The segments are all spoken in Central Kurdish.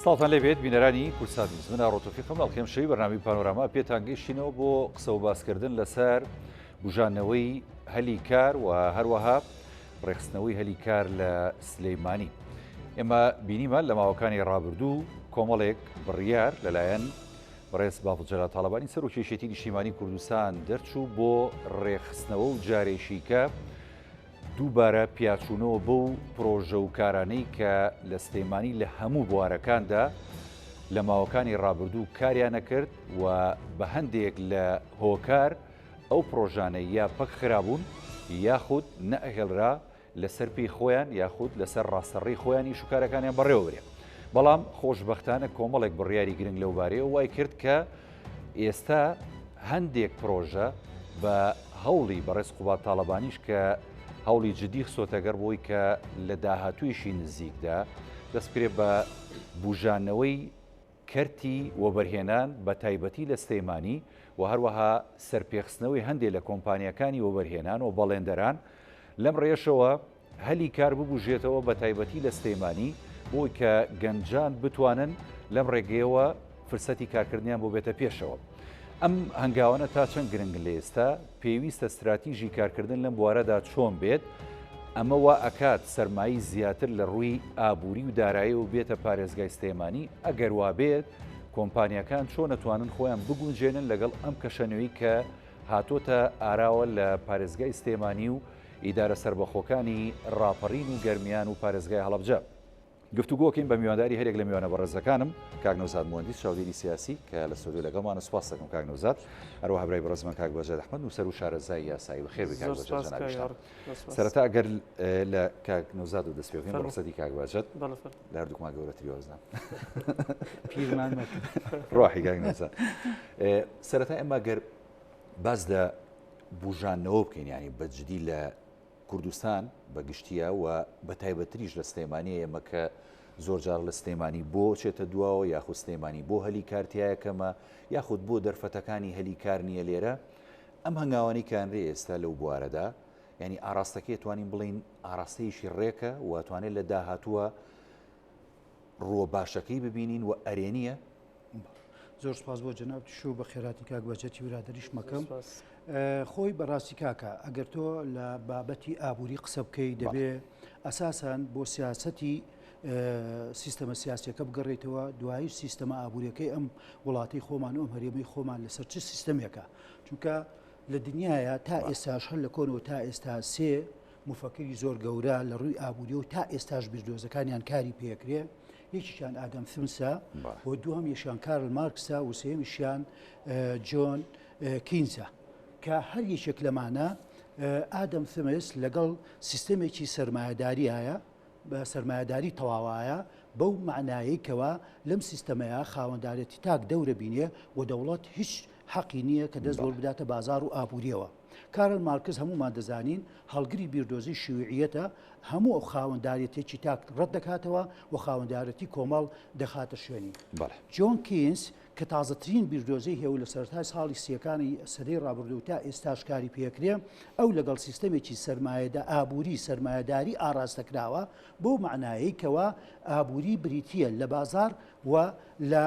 ساڵتان لێبێت بینەرانی کورسان نیوزمنە ڕۆتۆفیقم ئەڵخێمشەوی بەرنامی پانۆراما پێتان گەیشتینەوە بۆ قسە و باسکردن لەسەر بژانەوەی هەلی کار و هەروەها ڕێخستنەوەی هەلی کار لە سلەیمانی. ئێمە بینیمە لە ماوەکانی ڕابردوو کۆمەڵێک بڕیار لەلایەن بەڕێز باڵجەرا تاڵەبانی سەر و کێشێتی نیشتیمانی کوردستان دەرچوو بۆ ڕێخستنەوە و جارێشیکە دووبارە پیاچوونەوە بەو پرۆژە و کارانەی کە لە سلەیمانی لە هەموو بوارەکاندا لە ماوەکانی ڕابردوو کاریان نەکرد و بە هەندێک لە هۆکار ئەو پرۆژانە یا پەک خرابوون یاخود نەئەهێڵرا لەسەر پێی خۆیان یاخود لەسەر ڕاستەڕێی خۆیانی شوکارەکانیان بەڕێوەبرێ. بەڵام خۆشبەختانە کۆمەڵێک بڕیاری گرنگ لەوبارەیە وای کرد کە ئێستا هەندێک پرۆژە بە هەوڵی بەڕێز قوبات تاڵەبانیش کە هەوڵی جدی خسۆتەگەر بۆی کە لە داهاتوویشی نزیکدا دەست پێ بە بژانەوەی کەرتی وەبەرهێنان بە تایبەتی لە سلەیمانی و هەروەها سەرپێخستنەوەی هەندێک لە کۆمپانیەکانی وەبەرهێنان و بەڵێندەران لەم ڕێشەوە هەلی کار ببوژێتەوە بە تایبەتی لە سلەیمانی بۆی کە گەنجان بتوانن لەم ڕێگەیەوە فرسەتی کارکردنیان بۆ بێتە پێشەوە. ئەم هەنگاوانە تا چەند گرنگ لە ئێستا پێویستە استراتیژی کارکردن لەم بوارەدا چۆن بێت ئەمە وا ئەکات سەرمایی زیاتر لە ڕووی ئابووری و دارایی و بێتە پارێزگای سلەیمانی ئەگەر وا بێت کۆمپانیەکان چۆن نەتوانن خۆیان بگونجێنن لەگەڵ ئەم کەشەنەوەی کە هاتۆتە ئاراوە لە پارێزگای سلەیمانی و ئیدارە سەربەخۆکانی ڕاپەڕین و گەرمیان و پارێزگای هەڵەبجە. گفتوگۆکەین بە میوانداری هەرێک لە میوانە بەڕێزەکانم کاک نەوزاد مهندس چاودێری سیاسی کە لە سۆدیۆ لەگەڵمانە سوپاس دەکەم کاک نەوزاد هەروەها هەبرای بەڕێزمان کاک بەجەد ئەحمەد و سەر و شارەزای یاسایی بەخێر بێت کاک بەجەد جەنابی. سەرەتا ئەگەر لە کاک نەوزاد و دەست پێ بکەین بە ڕسەتی کاک بەجەد لە هەردووکمان گەورەتری وەزنە پیرمان ڕاحی کاک نەوزاد. سەرەتا ئێمە گەر باس لە بژانەوە بکەین ینی بەجددی لە کوردستان بەگشتیە و بە تایبەتریش لە سلەیمانی ئێمە کە زۆر جار لە سلەیمانی بۆ چێتە دواوە یاخود سلەیمانی بۆ هەلی کارتیایەکەمە یاخود بۆ دەرفەتەکانی هەلی کار نییە لێرە ئەم هەنگاوانی کانرێ ئێستا لەو بوارەدا ینی ئاراستەکەی توانین بڵین ئاراستەیەشی ڕێکە و توانێت لە داهاتووە ڕۆ باشەکەی ببینین و ئەرێنیە. زۆر سپاس بۆ جەناب شو بە خێراتی کاک بەجەتی برادریش مەکەم. خۆی بەڕاستی کاکە ئەگەر تۆ لە بابەتی ئابووری قسە بکەی دەبێ ئەساساً بۆ سیاسەتی سیستەمە سیاسیەکە بگەڕێتەوە دوایش سیستەمە ئابووریەکەی ئەم وڵاتی خۆمان و ئەم هەرێمەی خۆمان لەسەر چ سیستەمێکە چونکە لە دنیاە تا ئێستاش هەر لە کۆنەوە تا ئێستا سێ مفەکری زۆر گەورە لە ڕووی ئابووری و تا ئێستاش بیردۆزەکانیان کاری پێکرێ یەکیشیان ئادەم سمسە بۆ دووەم یەشیان کارل مارکسە و سێمیشیان جۆن کینزە کە هەر یەکێک لەمانە ئادەم سمس لەگەڵ سیستەمێکی سەرمایەداریایە بە سەرمایەداری تەواوایە بەو معنایەکەوە لەم سیستەمەیە خاوەندارەتی تاک دەورە بینێ و دەوڵەت هیچ حەقی نییە کە دەست بۆ بداتە بازار و ئابووریەوە. کارل مارکس هەمومان دەزانین هەڵگری بیردۆزی شیوعیەتە هەموو ئەو خاوەنداریەتێکی تاک ڕەت دەکاتەوە و خاوەندارەتی کۆمەڵ دەخاتە شوێنی. جۆن کینز کە تازەترین بیردۆزی هێو لە سەرەتای ساڵی سیەکانی سەدەی ڕابردوو تا ئێستاش کاری پێکرێ ئەو لەگەڵ سیستەمێکی سەرمایەدا ئابووری سەرمایەداری ئاراستەکراوە بۆ معنایەکەوە ئابووری بریتیە لە بازار و لە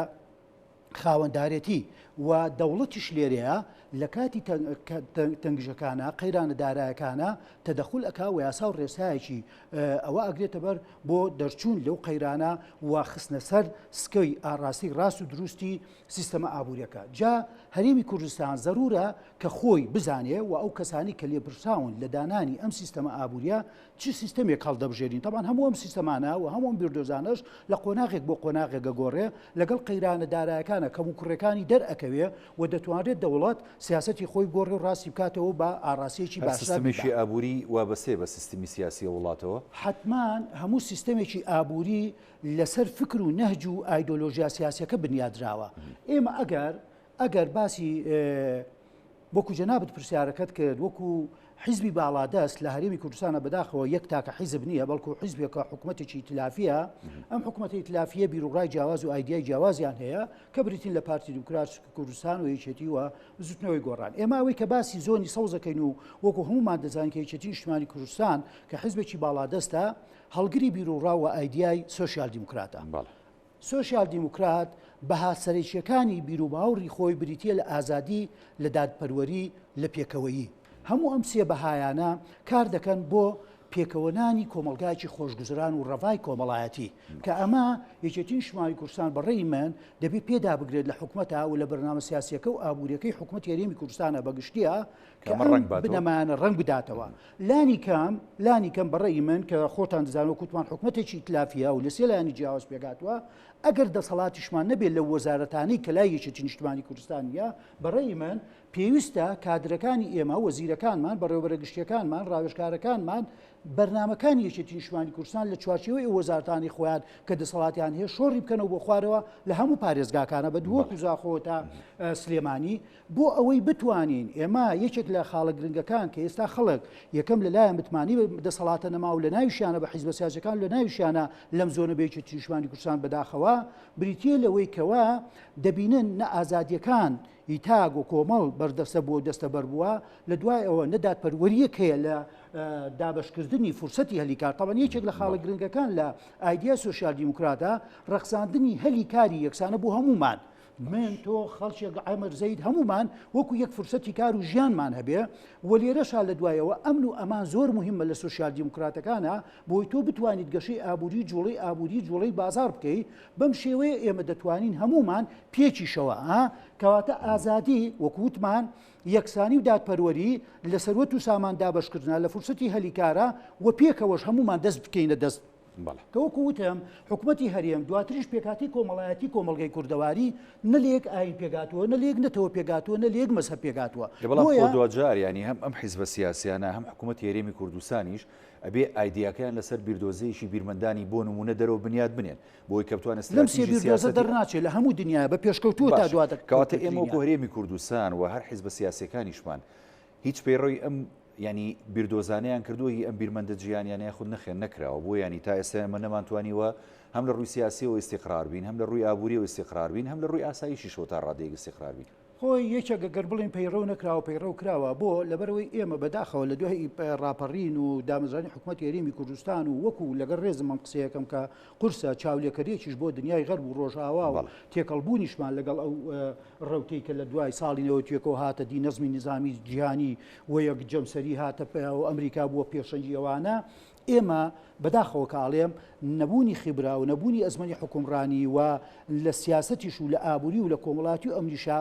خاوەندارەتی و دەوڵەتیش لێرەیە لە کاتی تەنگژەکانە قەیرانە دارایەکانە تەدەخول ئەکا و یاسا و ڕێسایەکی ئەوە ئەگرێتە بەر بۆ دەرچوون لەو قەیرانە و خستنە سەر سکەی ئاراستی ڕاست و دروستی سیستەمە ئابووریەکە. جا هەرێمی کوردستان زەرورە کە خۆی بزانێ و ئەو کەسانی کە لێپرساون لە دانانی ئەم سیستەمە ئابووریە چ سیستەمێک هەڵدەبژێرین تەمان هەموو ئەم سیستەمانە و هەموو بیردۆزانش لە قۆناغێک بۆ قۆناغێکە گۆڕێ لەگەڵ قەیرانە دارایەکانە کەم و کوڕەکانی دەرئەکەوێ و دەتوانێت دەوڵەت سیاسەتی خۆی گۆڕێ و ڕاستی بکاتەوە بە ئاراسیەکی باشتر. سیستەمێکی ئابووری وابەسێ بە سیستەمی سیاسی وڵاتەوە حتمان هەموو سیستەمێکی ئابووری لەسەر فکر و نەهج و ئایدۆلۆژیا سیاسیەکە بنیادراوە. ئێمە ئەگەر باسی وەکو جەنابەت پرسیارەکەت کرد وەکو حیزبی باڵادەست لە هەرێمی کوردستانە بەداخەوە یەک تاکە حیزب نییە بەڵکو حیزبێکە حکوومەتێکی ئیتلافیە ئەم حکوومەتی ئیتلافیە بیرروڕای جیاواز و ئایدیای جیاوازیان هەیە کە بریتین لە پارتی دیموکرات کوردستان و یەکێتی و زوتنەوەی گۆڕان. ئێمە ئەوەی کە باسی زۆنی سەوزەکەین و وەکو هەمومان دەزانین کە یەکێتی نیشتیمانی کوردستان کە حیزبێکی باڵادەستە هەڵگری بیرروڕا و ئایدیای سۆشیال دیموکراتە. سۆشیال دیموکرات بەها سەرێکیەکانی بیرروباوڕی خۆی بریتە لە ئازادی لە دادپەروەری لە پێکەوەیی هەموو ئەم سێ بەهایانە کار دەکەن بۆ پێکەوەنانی کۆمەلگایکی خۆشگوزران و ڕەڤای کۆمەڵایەتی کە ئەمە یەکێتی نیشتیمانی کوردستان بەڕێی من دەبێت پێدا بگرێت لە حکوومەتە و لە بەرنامە سیاسیەکە و ئابوووریەکەی حکوومەت هێرێمی کوردستانە بەگشتیە کە بنەمانە ڕەنگ بداتەوە لانی کەم بەڕێی من کە خۆتان دەزانەوە کوتمان حکوومەتێکی ئیتلافیە و لە سێ لایانی جیاواز پێگاتوە ئەگەر دەسەڵاتیشمان نەبێت لە وەزارەتانەی کە لای یەکێتی نیشتیمانی کوردستانیە بەڕێی من پێویستە کادرەکانی ئێمە وەزیرەکانمان بەڕێوەبەرە گشتیەکانمان ڕاوێژکارەکانمان بەرنمەکانی یەکێتی نیشتیمانی کوردستان لە چوارچێوەی وەزارەتانی خۆیان کە دەسەڵاتیان هەیە شۆڕی بکەنەوە بۆ خوارەوە لە هەموو پارێزگاکانە بە دووەکو زاخۆ تا سلێمانی بۆ ئەوەی بتوانین ئێمە یەکێک لە خاڵە گرنگەکان کە ئێستا خەڵک یەکەم لەلایەن متمانی دەسەڵاتە نەما و لە ناویشیانە بە حیزبە سیاسەکان لە ناویشیانە لەم زۆنە بە یەکێتی نیشتیمانی کوردستان بەداخەوە بریتیە لەوەی کەوە دەبینن نە ئازادیەکان ئیتاگ و کۆمەڵ بەردەستە بۆ دەستە بەربووە لە دوای ئەوە نەدادپەروەریەک هەیە لە دابشکردنی فرسەتی هەلیکار تاوان یەکێک لە خاڵە گرنگەکان لە ئایدیا سۆشیال دیموکراتە ڕەخساندنی هەلیکاری یەکسانە بۆ هەمومان من تۆ خەڵکێک ئەمر زەید هەمومان وەکو یەک فرسەتی کار و ژیانمان هەبێ و لێرەشا لە دوایەوە ئەمن و ئەمان زۆر مهمە لە سۆشیال دیموکراتەکانە بۆی تۆ بتوانیت گەشەی ئابووری جوڵەی بازار بکەیت بەم شێوەیە ئێمە دەتوانین هەمومان پێچیشەوە کەواتە ئازادی وەکووتمان یەکسانی و دادپەروەری لە سەروەت و سامان دابشکردنا لە فرسەتی هەلیکارە و پێکەوەش هەمومان دەست بکەینە دەست کەوەکو وتم حکوومەتی هەرێم دواتریش پێکاتی کۆمەڵایەتی کۆمەڵگەی کوردەواری نەلێک ئاین پێگاتوە نەلێک نەتەوە پێگاتوە نەلێک مەسەب پێگاتوە بەڵام دوجار ینی هەم ئەم حیزبە سیاسیانە هەم حکوومەتی هەرێمی کوردستانیش ئەبێ ئایدیاکەیان لەسەر بیردۆزەیەکی بیرمەندانی بۆ نمونە دەرەوە بنیاد بنێن بۆی کە بتوانێت استراتیژی سیاست دەرناچێت لە هەموو دنیای بە پێشکەوتووە تا دواتە کەواتە ئێمە وەکو هەرێمی کوردستان و هەر حیزبە سیاسیەکانیشمان هیچ پەیڕۆی ئەم ینی بیردۆزانیان کردووی ئەم بیرمەندە جیانیان یاخود نەخێن نەکراوە بۆ ینی تا ئێستا ئێمە نەمانتوانیوە هەم لە ڕووی سیاسیەوە ئیستیقرار بین هەم لە ڕووی ئابووریەوە ئیستیقرار بین هەم لە ڕووی ئاسایشیشەوە تا ڕادەیەک ئیستیقرار بین خۆی یەکێک گەر بڵین پەیڕەو نەکراوە پەیڕەو کراوە بۆ لەبەرەوەی ئێمە بەداخەوە لە دوای ڕاپەڕین و دامەزرانی حکوومەتی هەرێمی کوردستان و وەکو لەگەڵ ڕێزم ئەم قسەیەکەم کە قورسە چاولێکەریەکیش بۆ دنیای غەرب و ڕۆژئاوا و تێکەڵبوونیشمان لەگەڵ ئەو ڕەوتەی کە لە دوای ساڵی نەوەتیەکەوە هاتە دی نەزمی نظامی جیهانی و یەک جەمسەری هاتە و ئەمریکا بووە پێشەنگی ئەوانە ئێمە بەداخەوە کاڵێم نەبوونی خیبرا و نەبوونی ئەزمەنی حکومڕانی و لە سیاسەتیش و لە ئابووری و لە کۆمەڵاتی و ئەمریشا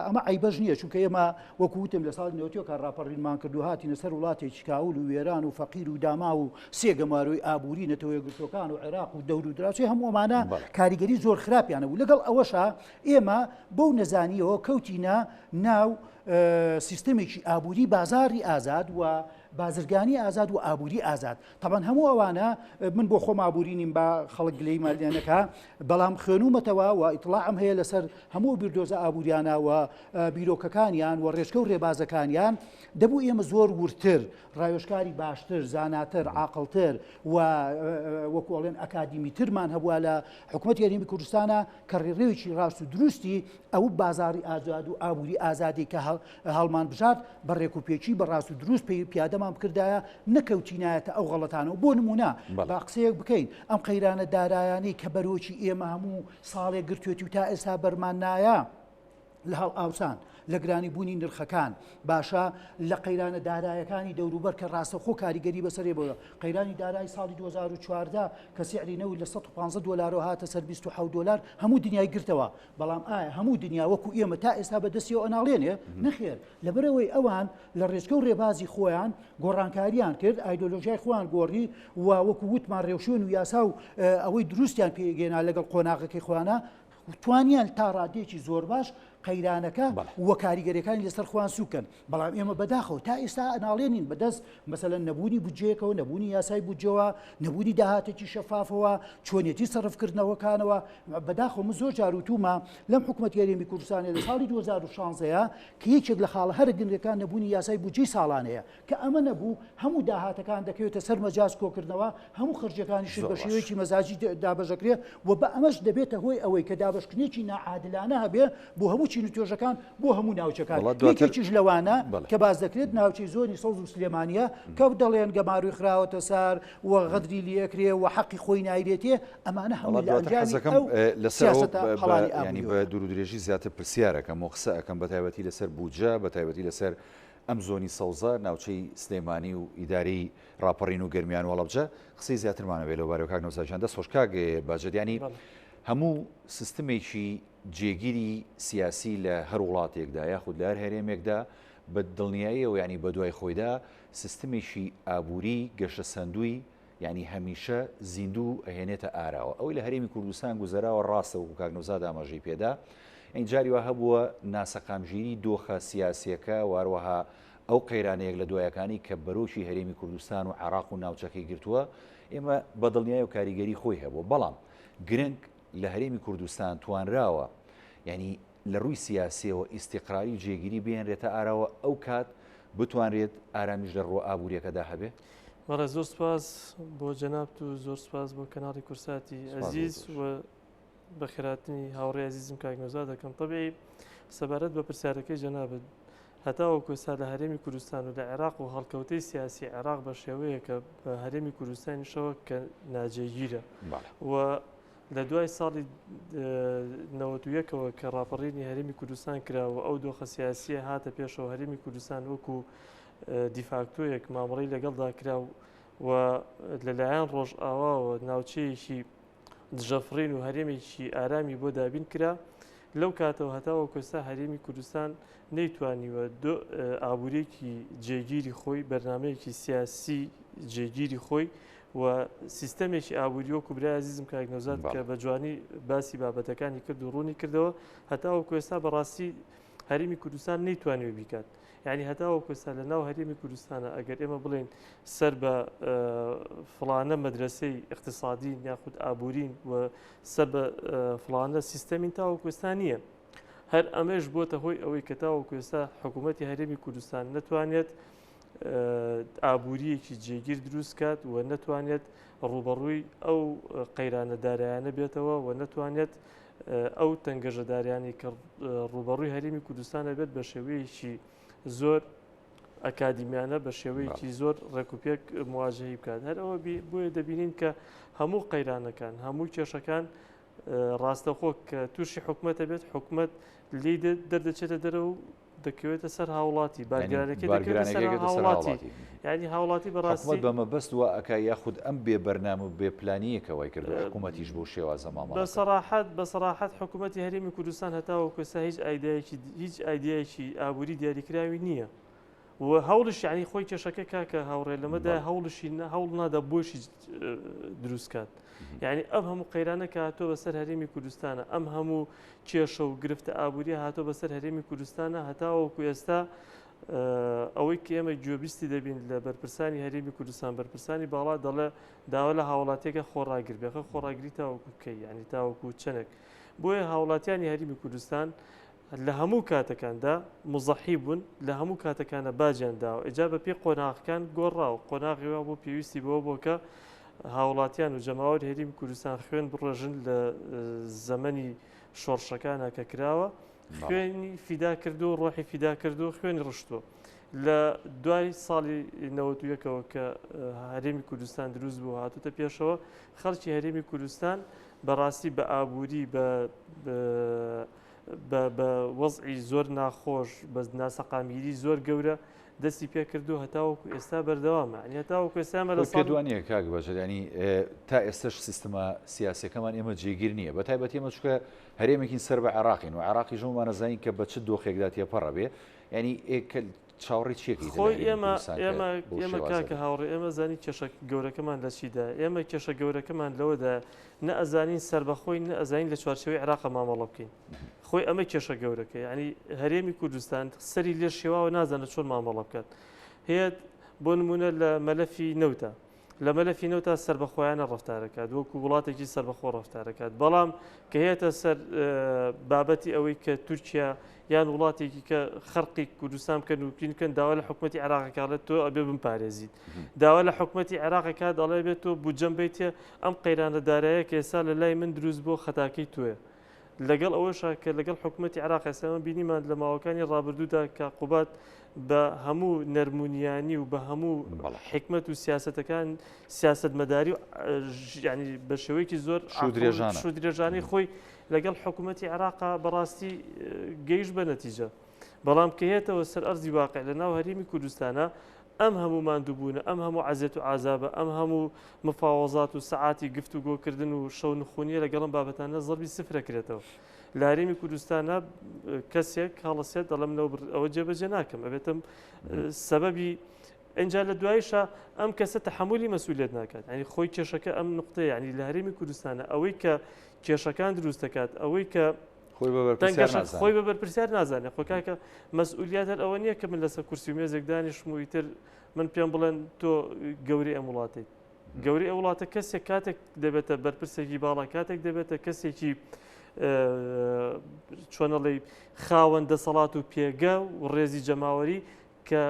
ئەمە عیبەش نییە چونکە ئێمە وەکووتم لە ساڵی نەوەتیەوە کە ڕاپەڕینمان کردو هاتینە سەر وڵاتێکی کاول و وێران و فەقیر و داما و سێگەماروی ئابووری نەتەوەی گرتوەکان و عێراق و دەور و دراوچەی هەموو ئەمانە کاریگەری زۆر خراپیانە و لەگەڵ ئەوەشە ئێمە بەو نەزانیەوە کەوتینە ناو سیستەمێکی ئابووری بازاری ئازاد و بازرگانی ئازاد و ئابووری ئازاد تاوان هەموو ئەوانە من بۆ خۆم ئابووری نیم بە خەڵک گلەی مالیانەکە بەڵام خوێنومەتەوە و ئیطلاعم هەیە لەسەر هەموو بیردۆزە ئابووریانە و بیرۆکەکانیان و ڕێژکە و ڕێبازەکانیان دەبوو ئێمە زۆر ورتر ڕاوێژکاری باشتر زاناتر عاقڵتر و وەکوڵێن ئەکادیمیترمان هەبووە لە حکوومەتی هەرێمی کوردستانە کە ڕێڕێوێکی ڕاست و دروستی ئەو بازاری ئازاد و ئابووری ئازادی کە هەڵمان بژات بە ڕێکوپێکی بە ڕاست و دروست پیادەمان بکردایە نەکەوتینایەتە ئەو غەڵەتانەوە بۆ نمونە با قسەیەک بکەین ئەم قەیرانە دارایانەی کە بەرۆکی ئێمە هەموو ساڵێک گرتوێتی و تا ئێستا بەرمان نایە لە هەڵ ئاوسان لە گرانی بوونی نرخەکان باشە لە قەیرانە دارایەکانی دەوروبەر کە ڕاستەخۆ کاریگەری بەسەرێ بۆە قەیرانی دارایی ساڵی 2014 کە سیعرینەوەی لە 150 دلار هاتە سەر 27 دلار هەموو دنیای گرتەوە بەڵام ئایا هەموو دنیا وەکو ئێمە تا ئێستا بەدەستیەوە ئەناڵێنێ نەخێر لەبەرەوەی ئەوان لە ڕێچکە و ڕێبازی خۆیان گۆڕانکاریان کرد ئایدۆلۆژیای خۆیان گۆڕی و وەکو وتمان ڕێوشێن و یاسا و ئەوەی دروستیان پێگەێنا لەگەڵ قۆناغەکەی خۆیانە توانیان تا ڕادێکی زۆر باش قەیرانەکە وە کاریگەریەکانی لەسەر خوان سوکەن بەڵام ئێمە بەداخەوە تا ئێستا ئەناڵێنین بەدەست مەسەلەن نەبوونی بودجەیەکەوە نەبوونی یاسای بودجەوە نەبوونی داهاتێکی شەفافەوە چۆنیەتی سەرفکردنەوەکانەوە بەداخەوە من زۆر جار وتومە لەم حکوومەتی هەرێمی کوردستانی لە ساڵی 2016 کە یەکێک لە خاڵە هەرە گرنگەکان نەبوونی یاسای بودجەی ساڵانەیە کە ئەمە نەبوو هەموو داهاتەکان دەکەوێتە سەر مەجاز کۆکردنەوە هەموو خەرجەکانیش بە شێوەیەکی مەزاجی دابەژەکرێ و بە ئەمەش دەبێتە هۆی ئەوەی کە دابشکردنێکی ناعادلانە هەبێ بۆ هەموو چین و توێژەکان بۆ هەموو ناوچەکان یەکێکیش لەوانە کە باز دەکرێت ناوچەی زۆری سەوز و سلێمانیە کە دەڵێن گەماروی خراوەتە سار و غەدری لێکرێ و حەقی خۆی نایرێتێ ئەمانە هەموو لە ئەنجامی ئەو سیاسەتە هەڵانی ینی بە دوور و درێژی زیاتر پرسیارەکەم و قسە ئەەکەم بە تایبەتی لەسەر بودجە بە تایبەتی لەسەر ئەم زۆنی سەوزە ناوچەی سلێمانی و ئیدارەی راپەڕین و گەرمیان وەڵەبجە قسەی زیاترمانەوێت لەو بارەوە کاک نەوساژیان دەست خۆشکاک باجەدیانی هەموو سیستمێکی جێگیری سیاسی لە هەر وڵاتێکدا یاخود لە هەر هەرێمێکدا بە دڵنیاییەوە ینی بە دوای خۆیدا سیستمێکی ئابووری گەشە سندووی ینی هەمیشە زیندوو ئەهێنێتە ئاراوە ئەوەی لە هەرێمی کوردستان گوزەراوە ڕاستە و کاک نەوزاد ئاماژەی پێدا ئەینجاری وە هەبووە ناسەقامژیری دۆخە سیاسیەکە واروەها ئەو قەیرانەیەک لە دوایەکانی کە بەرۆشی هەرێمی کوردستان و عێراق و ناوچەکەی گرتووە ئێمە بە دڵنیای و کاریگەری خۆی هەبوو بەڵام گرنگ لە هەرێمی کوردستان توانراوە ینی لە ڕووی سیاسیەوە ئیستیقراری و جێگیری بێنرێتە ئاراوە ئەو کات بتوانرێت ئارامیش لە ڕۆ ئابوووریەکەدا هەبێ بەڵێ زۆر سپاس بۆ جەنابت و زۆر سپاس بۆ کەناڵی کورساتی ئەزیز و بە خێراتنی هاوڕێ ئەزیزم کاک نەوزاد دەکەم طبعی سەبارەت بە پرسیارەکەی جەنابت هەتاوەکو ئێستا لە هەرێمی کوردستان و لە عێراق و هەڵکەوتەی سیاسی عێراق بە شێوەیە کە بە هەرێمی کوردستانیشەوە کە ناجێگیرە و لە دوای ساڵی 91ەوە کە ڕاپەڕینی هەرێمی کوردستان کراوە ئەو دۆخە سیاسیە هاتە پێشەوە هەرێمی کوردستان وەکو دیفاکتۆیەک مامەڵی لەگەڵدا کرا و لەلایەن ڕۆژئاواوە ناوچەیەکی دژەفڕین و هەرێمێکی ئارامی بۆ دابین کرا لەو کاتەوە هەتاوە کوێستا هەرێمی کوردستان نەیتوانیوە ئابوورێکی جێگیری خۆی بەرنمەیەکی سیاسی جێگیری خۆی و سیستەمێکی ئابووری وەکو برای عزیزم کاک نەوزاد کە بە جوانی باسی بابەتەکانی کرد و ڕوونی کردەوە هەتاوە کوێستا بەڕاستی هەرێمی کوردستان نەیتوانێت بیکات یعنی هەتاوە کوێستا لە ناو هەرێمی کوردستانە ئەگەر ئێمە بڵێن سەر بە فڵانە مەدرسەی اقتصادین یاخود ئابوورین و سەر بە فڵانە سیستەمین تاوە کوێستا نییە هەر ئەمەش بۆتە هۆی ئەوەی کە تاوە کوێستا حکوومەتی هەرێمی کوردستان نەتوانێت ئابووریەکی جێگیر دروست کات و نەتوانێت ڕوبەڕووی ئەو قەیرانەدارایانە بێتەوە و نەتوانێت ئەو تەنگەژەداریانی کە ڕوبەڕووی هەرێمی کوردستانە بێت بە شێوەیەکی زۆر ئەکادیمیانە بە شێوەیەکی زۆر ڕێکوپێک مواجهی بکات هەر ئەوە بۆیە دەبینین کە هەموو قەیرانەکان هەموو کێشەکان ڕاستەخۆ کە تووشی حکومەتە بێت حکومت لی دەردەچێتە دەرەوە دەکەوێتە سەر هاوڵاتی بارگرانەکەی دەکەوێتە سەر هاوڵاتی یعنی هاوڵاتی بەڕاستی بەمە بەست وە ئەکا یاخود ئەم بێ بەرنامە و بێ پلانیەکەوەی کرد حکوومەتیش بۆ شێوازە ماڵ بەسەراحەت حکوومەتی هەرێمی کوردستان هەتاوە کوێستا هیچ ئایدایەکی ئابووری دیاریکراوی نییە و هەوڵش یعنی خۆی کێشەکە کاکە هاوڕێ لەمەدا هەوڵشی هەوڵ نادا بۆشی دروستکات یعنی ئەم هەموو قەیرانە کە هاتۆ بەسەر هەرێمی کوردستانە ئەم هەموو کێشە و گرفتە ئابووری هاتۆ بەسەر هەرێمی کوردستانە هەتاوەکو ئێستا ئەوەی کە ئێمە گوێبیستی دەبین لە بەرپرسانی هەرێمی کوردستان بەرپرسانی باڵا دەڵێ داوا لە هاوڵاتێکە خۆڕاگر بێخە خۆڕاگری تاوەکو بکەی ینی تاوەکو چەنێک بۆیە هاوڵاتیانی هەرێمی کوردستان لە هەموو کاتەکاندا مزەحی بوون لە هەموو کاتەکانە باجیان داوە ئەجا بە پێی قۆناغەکان گۆڕاوە قۆناغیوا بۆ پێویستی بۆ کە هاوڵاتیان و جەماوەری هەرێمی کوردستان خوێن بڕۆژن لە زەمەنی شۆڕشەکانە کە کراوە خوێنی فیدا کردو ڕۆحی فیدا کردو خوێنی ڕشتووە لە دوای ساڵی 91ەوە کە هەرێمی کوردستان دروست بوو هاتوتە پێشەوە خەڵکی هەرێمی کوردستان بەڕاستی بە ئابووری بە وەزعی زۆر ناخۆش بە ناسەقامیری زۆر گەورە دەستی پێ کردو هەتاوەکو ئێستا بەردەوامە هەتاوەکو ئێستامە لە پێدوانیە کاک بەجەرانی تا ئێستش سیستەمە سیاسەکەمان ئێمە جێگیر نییە بە تایبەتی ئێمە چکە هەرێمێکی سەر بە عێراقین و عێراقی ژەومان نەزانین کە بە چ دۆخێکدا تێپەڕە بێ ینی چاوەڕی چیەکی خۆی ئێمە کاکە هاوڕێ ئێمە زانی کێشە گەورەکەمان لە چیدا ئێمە کێشە گەورەکەمان لەوەدا نە ئەزانین سەربەخۆی نە ئەزانین لە چوارچەوەی عێراقە مامەڵە بکەین خۆی ئەمە کێشە گەورەکە ینی هەرێمی کوردستان سەری لێ شێواوە نازانە چۆن مامەڵە بکات هەیە بۆ نمونە لە مەلەفی نەوتە لە مەلەفی نەوتە سەربەخۆیانە ڕەفتارەکات وەکو وڵاتێکی سەربەخۆ ڕەفتارەکات بەڵام کە هەیەتە سەر بابەتی ئەوەی کە تورکیا یان وڵاتێکی کە خەرقی کوردستان بکەن و بکەن داوا لە حکوومەتی عێراقەکە تۆ ئەبێ بمپارێزیت داوا لە حکوومەتی عێراقەکە دەڵێ بێت تۆ بودجەم بیتێ ئەم قەیرانە دارایە کە ئێستا لە لای من دروست بۆ خەتاکەی توێ لەگەڵ ئەوەشە کە لەگەڵ حکوومەتی عراق ئێستا بینیمان لە ماوەکانی ڕابردوودا کە عقوبات بە هەموو نەرمونیانی و بە هەموو حکمت و سیاسەتەکان سیاستمەداری و ینی بە شێوەیەکی زۆر شودرێژانەی خۆی لەگەڵ حکوومەتی عراقا بەڕاستی گەیشت بە نەتیجە بەڵام کە هێتەوە سەر ئەرزی واقع لە ناو هەرێمی کوردستانە ئەم هەموو ماندووبوونە ئەم هەموو عەزێت و عازابە ئەم هەموو مفاوەزات و سەعاتی گفتوگۆکردن و شەو نخوونیە لەگەڵم بابەتانە زەربی سفرەکرێتەوە لە هەرێمی کوردستانە کەسێک هەڵەسێت دەڵێم ئەوە جێبەجێ ناکەم ئەبێتم سەبەبی ئەنجا لە دوایشە ئەم کەسە تەحملی مەسئولیت ناکات ینی خۆی کێشەکە ئەم نقطەیە ینی لە هەرێمی کوردستانە ئەوەی کە کێشەکان دروست دەکات ئەوەی کە خۆی بە بەرپرسیار نازانێت خۆکاکە مەسئولیت هەر ئەوە نییە کە من لەسەر کورسی و مێزێک دانیشتم و ئیتر من پێم بڵێن تۆ گەوری ئەم وڵاتیت گەوری ئەو وڵاتە کەسێک کاتێک دەبێتە بەرپرسێکی باڵا کاتێک دەبێتە کەسێکی چۆنەڵی خاوەن دەسەڵات و پێگە و ڕێزی جەماوەری کە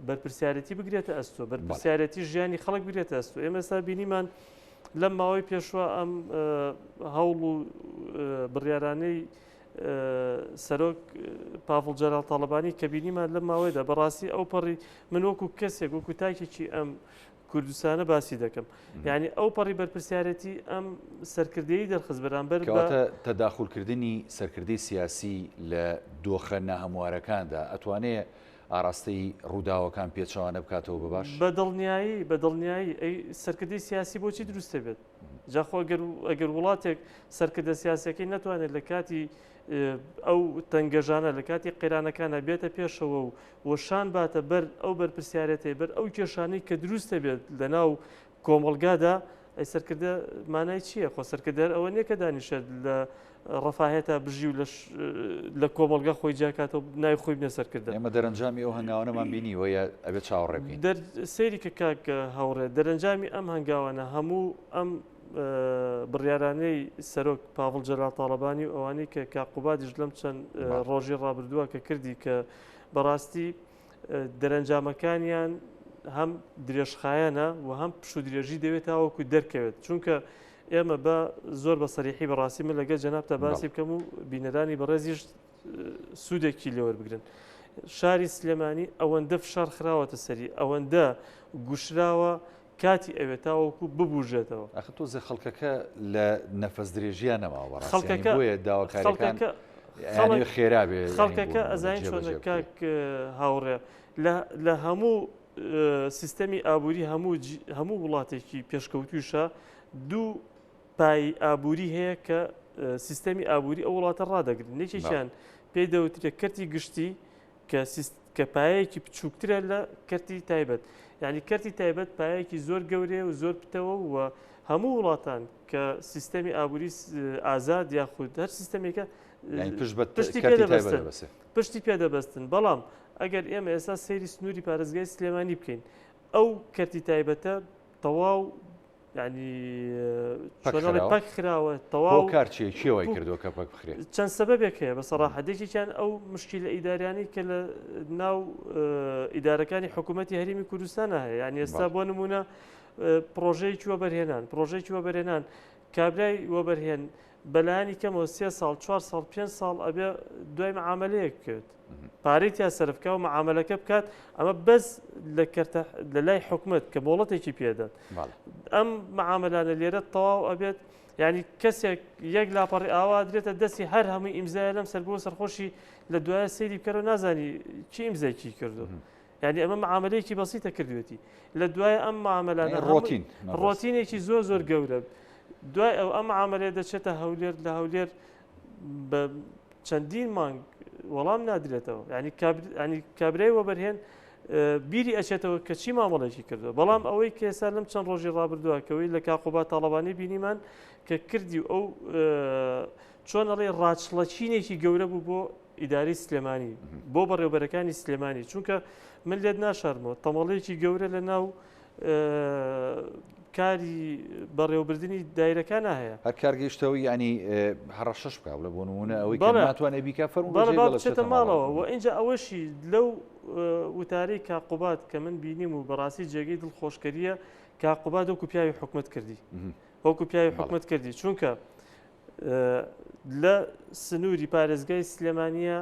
بەرپرسیارەتی بگرێتە ئەستۆ بەرپرسیارەتی ژیانی خەڵک بگرێتە ئەستۆ ئێمە ئێستا بینیمان لەم ماوەی پێشوە ئەم هەوڵ و بڕیارانەی سەرۆک پاڤڵ جەلال تاڵەبانی کە بینیمان لەم ماوەیەدا بەڕاستی ئەو پەڕی من وەکو کەسێک وەکو تاکێکی ئەم کوردستانە باسی دەکەم یعنی ئەو پەڕی بەرپرسیارەتی ئەم سەرکردەیە دەرخست بەرامبەر تەداخولکردنی سەرکردەی سیاسی لە دۆخە ناهەموارەکاندا ئەتوانێت ئاراستەی ڕووداوەکان پێچەوانە بکاتەوە بەباش بە دڵنیایی ئەی سەرکردەی سیاسی بۆچی دروستە بێت جاخۆ ئەگەر وڵاتێک سەرکردە سیاسەکەی ناتوانێت لە کاتی ئەو تەنگەژانە لە کاتی قیرانەکانە بێتە پێشەوە و وەشان باتە بەر ئەو بەرپرسیارەتەی بەر ئەو کێشانەی کە دروستە بێت لە ناو کۆمەڵگادا ئەی سەرکردە مانای چییە خۆ سەرکردەر ئەوە نییە کە دانیشێت لە ڕەفاهێتە بژی و لە کۆمەڵگا خۆی جاکاتەوە ناوی خۆی بنە سەرکردە ئێمە دەرەنجامی ئەو هەنگاوانەمان بینی وەیە ئەبێت چاوەڕێ بکەین سەیری کە کاک هەوڕێ دەرەنجامی ئەم هەنگاوانە هەموو ئەم بڕیارانەی سەرۆک پاڤڵ جەلال تاڵەبانی و ئەوانەی کە کاقوبادیش لەم چەند ڕۆژی ڕابردووە کە کردی کە بەڕاستی دەرەنجامەکانیان هەم درێژخایەنە و هەم پشت و درێژی دەوێت تاوەکو دەرکەوێت چونکە ئێمە بە زۆر بە سەریحی بەڕاستی من لەگەڵ جەنابتە باسی بکەم و بینەرانی بەڕێزیش سوودێکی لێوەربگرن شاری سلێمانی ئەوەندە فشار خراوەتە سەری ئەوەندە گوشراوە کاتی ئەوێت تاوەکو ببوژێتەوە ئەخ تۆزێ خەڵکەکە لە نەفەس درێژیان نەماوە بۆیە داواکاریەکان خێرا بێ خەڵکەکە ئەزانین چۆنە کاک هاوڕێ لە هەموو سیستەمی ئابووری هەموو وڵاتێکی پێشکەوتوشە دوو پای ئابووری هەیە کە سیستەمی ئابووری ئەو وڵاتە ڕادەگرن نێکێکیان پێی دەوترێ کەرتی گشتی کە پایەیەکی بچووکترە لە کەرتی تایبەت یعنی کەرتی تایبەت پایەکی زۆر گەورەیە و زۆر پتەوە و هەموو وڵاتان کە سیستەمی ئابووری ئازاد یاخود هەر سیستەمێکە پشتی پێدەبەستن بەڵام ئەگەر ئێمە ئێستا سەیری سنووری پارێزگای سلێمانی بکەین ئەو کەرتی تایبەتە تەواو ینی پەک خراوە تەواو کارچیەوەی کردووە کە پەک بخرێت چەند سەبەبێک هەیە بە سەراحەتێکیان ئەو مشکلە ئیداریانی کە لە ناو ئیدارەکانی حکوومەتی هەرێمی کوردستانە هەیە یعنی ئێستا بۆ نمونە پرۆژەیەکی وەبەرهێنان کابرای وەبەرهێن بەلایانی کەمەوە 3 ساڵ 4 ساڵ 5 ساڵ ئەبێ دوای معاملەیەک کرد پارەی تا سەرفکە و معاملەکە بکات ئەمە بەس لە لای حکومت کە مۆڵەتێکی پێدات ئەم معاملانە لێرە تەواو ئەبێت ینی کەسێک یەک لاپەڕی ئاوا درێتە دەستی هەر هەمووی ئیمزایە لەم سەر بۆ سەرخۆشی لە دوایە سەیری بکەرە و نازانی چی ئیمزایکی کردو ینی ئەمە معاملەیەکی بەسیتە کردوێتی لە دوای ئەم معاملانە ڕۆتینێکی زۆر گەورە دوای ئەو ئەم معاملەیە دەچێتە هەولێر لە هەولێر بە چەندین مانگ وەڵام نادرێتەوە ینی کابرای وەبەرهێن بیری ئەچێتەوە کە چی مامەڵێکی کردووە بەڵام ئەوەی کە ئێستا لەم چەند ڕۆژی ڕابردووە کەوەی لە کاقوبات تاڵەبانی بینیمان کە کردی و ئەو چۆنەڵێ ڕاچڵەچینێکی گەورە بوو بۆ ئیداری سلێمانی بۆ بەڕێوەبەرەکانی سلێمانی چونکە من لێت ناشارمەوە تەمەڵەیەکی گەورە لە ناو کاری بەڕێوەبردننی دایرەکان هەیە هەر کارگەیشتەوەی ینی هەڕەشەش بکاو لە بۆ نمونە ئەوەی ناتوانێت بیکە فەرموچێتە ماڵەوە و اینجا ئەوەشی لەو وتارەی کاقوبات کە من بینیم و بەڕاستی جێگەی دڵخۆشکەریە کاقوبات وەکو پیاوی حکومت کردی وەکو پیاوی حکومت کردی چونکە لە سنووری پارێزگای سلێمانیە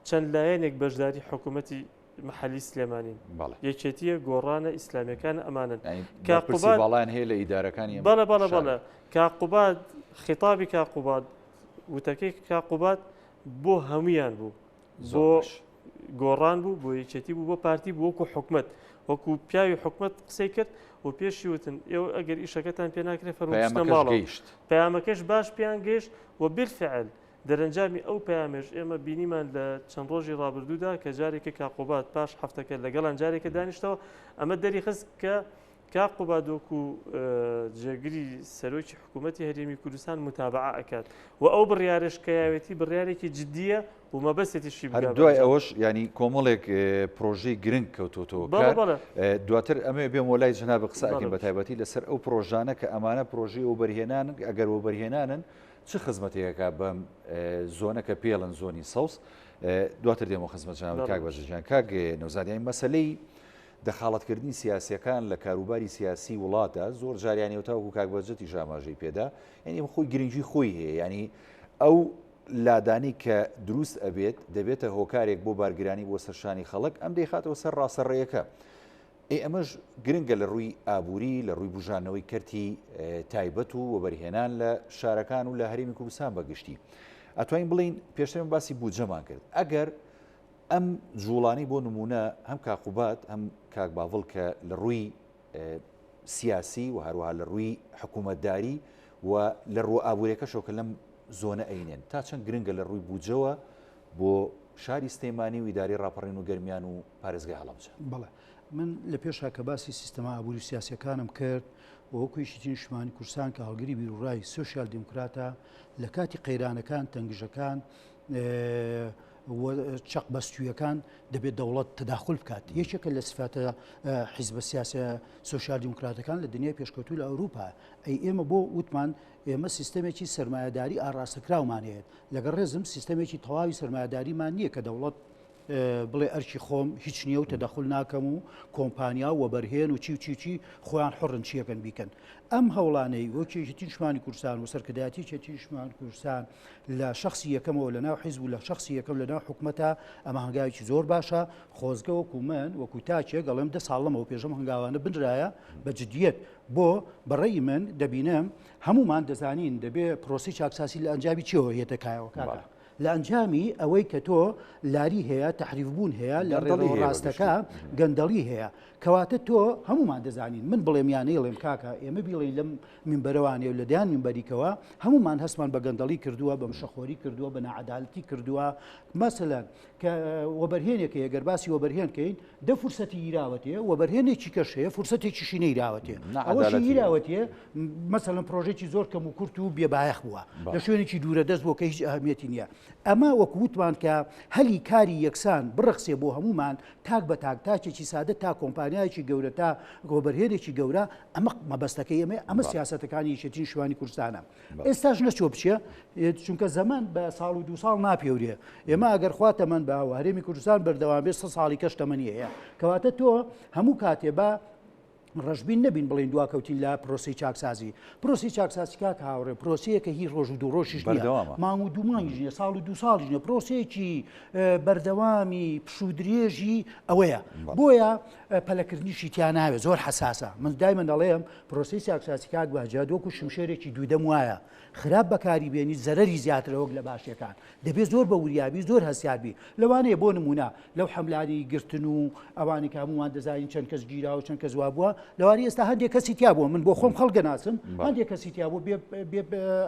چەند لایەنێک بەشداری حکوومەتی محلی سلێمانین یەکێتیە گۆڕانە ئیسلامیەکان ئەمانن باڵیان هەیە لە ئیدارەکانی بەڵە کاقوبات خیتابی کاقوبات وتەکەی کاقوبات بۆ هەمویان بوو بۆ گۆڕان بوو بۆ یەکێتی بوو بۆ پارتی بوو وەکو حکومت وەکو پیاوی حکومت قسەی کرد و پێشی وتن ئێوە ئەگەر ئیشەکەتان پێ ناکرێت فەرمووتە ماڵەوە پەیامەکەش باش پیان گەیشت و بالفعل دەرەنجامی ئەو پەیامێش ئێمە بینیمان لە چەند ڕۆژی ڕابردوودا کە جارێکی کاقوبات پاش هەفتەکە لەگەڵان جارێکە دانیشتەوە ئەمە دەری خست کە کاقوبات وەکو جێگری سەرۆکی حکوومەتی هەرێمی کوردستان متابعە ئەکات و ئەو بڕیارش کە یاوێتی بڕیارێکی جددیە و مەبەستێتیشی هەر دوای ئەوەش ینی کۆمەڵێک پرۆژەی گرنگ کەوتۆتەوە دواتر ئەمێ بێم وەلای جەناب قسەکەین بە تایبەتی لەسەر ئەو پرۆژانە کە ئەمانە پرۆژەی وەبەرهێنان ئەگەر وەبەرهێنانن چ خزمەتێکەکە بەم زۆنە کە پێڵن زۆنی سەوس دواتر دێمە خزمەت جەناب کاک بەژیان کاک نەوزادیان مەسەلەی دەخاڵەتکردنی سیاسیەکان لە کاروباری سیاسی وڵاتە زۆر جاریانی وتاوکو کاک بەجەتی ژاماژەی پێدا یعنی خۆی گرنگی خۆی هەیە ینی ئەو لادانی کە دروست ئەبێت دەبێتە هۆکارێک بۆ بارگرانی بۆ سەرشانی خەڵک ئەم دەیخاتەوە سەر ڕاستەڕێیەکە ئەمەش گرنگە لە ڕووی ئابووری لە ڕووی بژانەوەی کەرتی تایبەت و وەبەرهێنان لە شارەکان و لە هەرێمی کوردستان بەگشتی ئەتوانین بڵین پێشترم باسی بودجەمان کرد ئەگەر ئەم جوڵانی بۆ نمونە هەم کاقوبات هەم کاک باڤڵ کە لە ڕووی سیاسی و هەروەها لە ڕووی حکوومەتداری و لە ڕوو ئابوووریەکەشەوە کە لەم زۆنە ئەینێن تا چەند گرنگە لە ڕووی بودجەوە بۆ شاری سلێمانی و ئیداری ڕاپەڕین و گەرمیان و پارێزگای هەڵەبجە بەڵێ من لە پێشا کە باسی سیستەما ئابووری سیاسیەکانم کرد و وەکویشی نیشتمانی کوردستان کە هەڵگری بیرروڕای سۆشیال دیموکراتە لە کاتی قەیرانەکان تەنگژەکان چەق بەستویەکان دەبێت دەوڵەت تەداخل بکات یەکێکە لە سفاتە حیزبە سیاسە سۆشیال دیموکراتەکان لە دنیای پێشکەوتوو لە ئەوروپا ئەی ئێمە بۆ وتمان ئێمە سیستەمێکی سەرمایه‌داری ئاڕاستەکراومان هەیە لەگەڵ ڕێزم سیستەمێکی تەواوی سەرمایه‌داریمان نییە کە دەوڵەت بڵێ ئەرکی خۆم هیچ نییە و تەدەخل ناکەم و کۆمپانیا و وەبەرهێن و چی خۆیان حڕن چیەکەن بیکەن ئەم هەوڵانەی وەکێتی نیشتمانی کوردستان و سەرکردایەتی چێتی نیشتمانی کوردستان لە شخصی یەکەمەوە لە ناو حیزب و لە شخصی یەکەم لە ناو حکوومەتە ئەمە هەنگاوێکی زۆر باشە خۆزگە وەکو من وەکو تاچێک گەڵێم 10 ساڵەمەوە پێشەم هەنگاوانە بنرایە بە جدیەت بۆ بەڕێی من دەبینم هەمومان دەزانین دەبێ پرۆسی چاکساسی لە ئەنجامی چیەوە هێتەکایەوە کاکە لە ئەنجامی ئەوەی کە تۆ لاری هەیە تەحریفبوون هەیە لە ڕێڵەوە ڕاستەکە گەندەڵی هەیە کەواتە تۆ هەمومان دەزانین من بڵێمیانەیەڵێم کاکە ئێمە بیڵێن لەم منبەرەوانێ و لە دیان منبەریکەوە هەمومان هەستمان بە گەندەڵی کردووە بە مشەخۆری کردووە بە نەعەدالەتی کردووە مەسەلەن کە وەبەرهێنێکە ئەگەر باسی وەبەرهێنکەین دە فرسەتی ئیراوەتێ وەبەرهێنێکی کەش هەیە فرسەتێکیشی نەیراوەتێ ئەوەشی ئیراوەتێ مەسەلەن پرۆژێکی زۆر کەم و کورت و بێبایەخ بووە لە شوێنێکی دوورە دەست بۆ کە هیچ ئەهەمیەتی نییە ئەمە وەکووتمان کە هەلی کاری یەکسان بڕخسێ بۆ هەمومان تاک بە تاک تاچێکی سادە تا کۆمپانیایکی گەورە تا گۆبەرهێنێکی گەورە ئەمە مەبەستەکەی ئەمە ئەمە سیاسەتەکانی یەکێتی نیشتمانی کوردستانە ئێستاش نەچۆ بچێ چونکە زەمان بە ساڵ و دو ساڵ ناپێورێ ئێمە ئەگەر خواتەمەند بە هەرێمی کوردستان بەردەوام بێت 100 ساڵی کەش تەمەنی هەیە کەواتە تۆ هەموو کاتێ بە ڕژبین نەبین بڵین دواکەوتین لە پرۆسی چاکسازی پرۆسی چاکسازی کاک هاوڕێ پرۆسەیەکە هی ڕۆژ و دوو ڕۆژیش نییە مانگ و دوومانگیش نییە ساڵ و دو ساڵیش نییە پرۆسەیەکی بەردەوامی پشودرێژی ئەوەیە بۆیە پەلەکردنیشی تیان ناوێت زۆر حساسە من دایمەن دەڵێم پرۆسی چاکسازی کاک باجا دۆکو شمشێرێکی دوودەم وایە خراپ بەکاری بێنی زەرەری زیاترەوەک لە باشیەکان دەبێت زۆر بە وریابی زۆر هەستیاربی لەوانەیە بۆ نمونە لەو حەملانی گرتن و ئەوانی کە هەمومان دەزانین چەند کەس گیرا و چەند کەس وا بووە لەوانی ئێستا هەندێک کەسی تیا بووە من بۆ خۆم خەڵگە ناسم هەندێک کەسی تیا بوو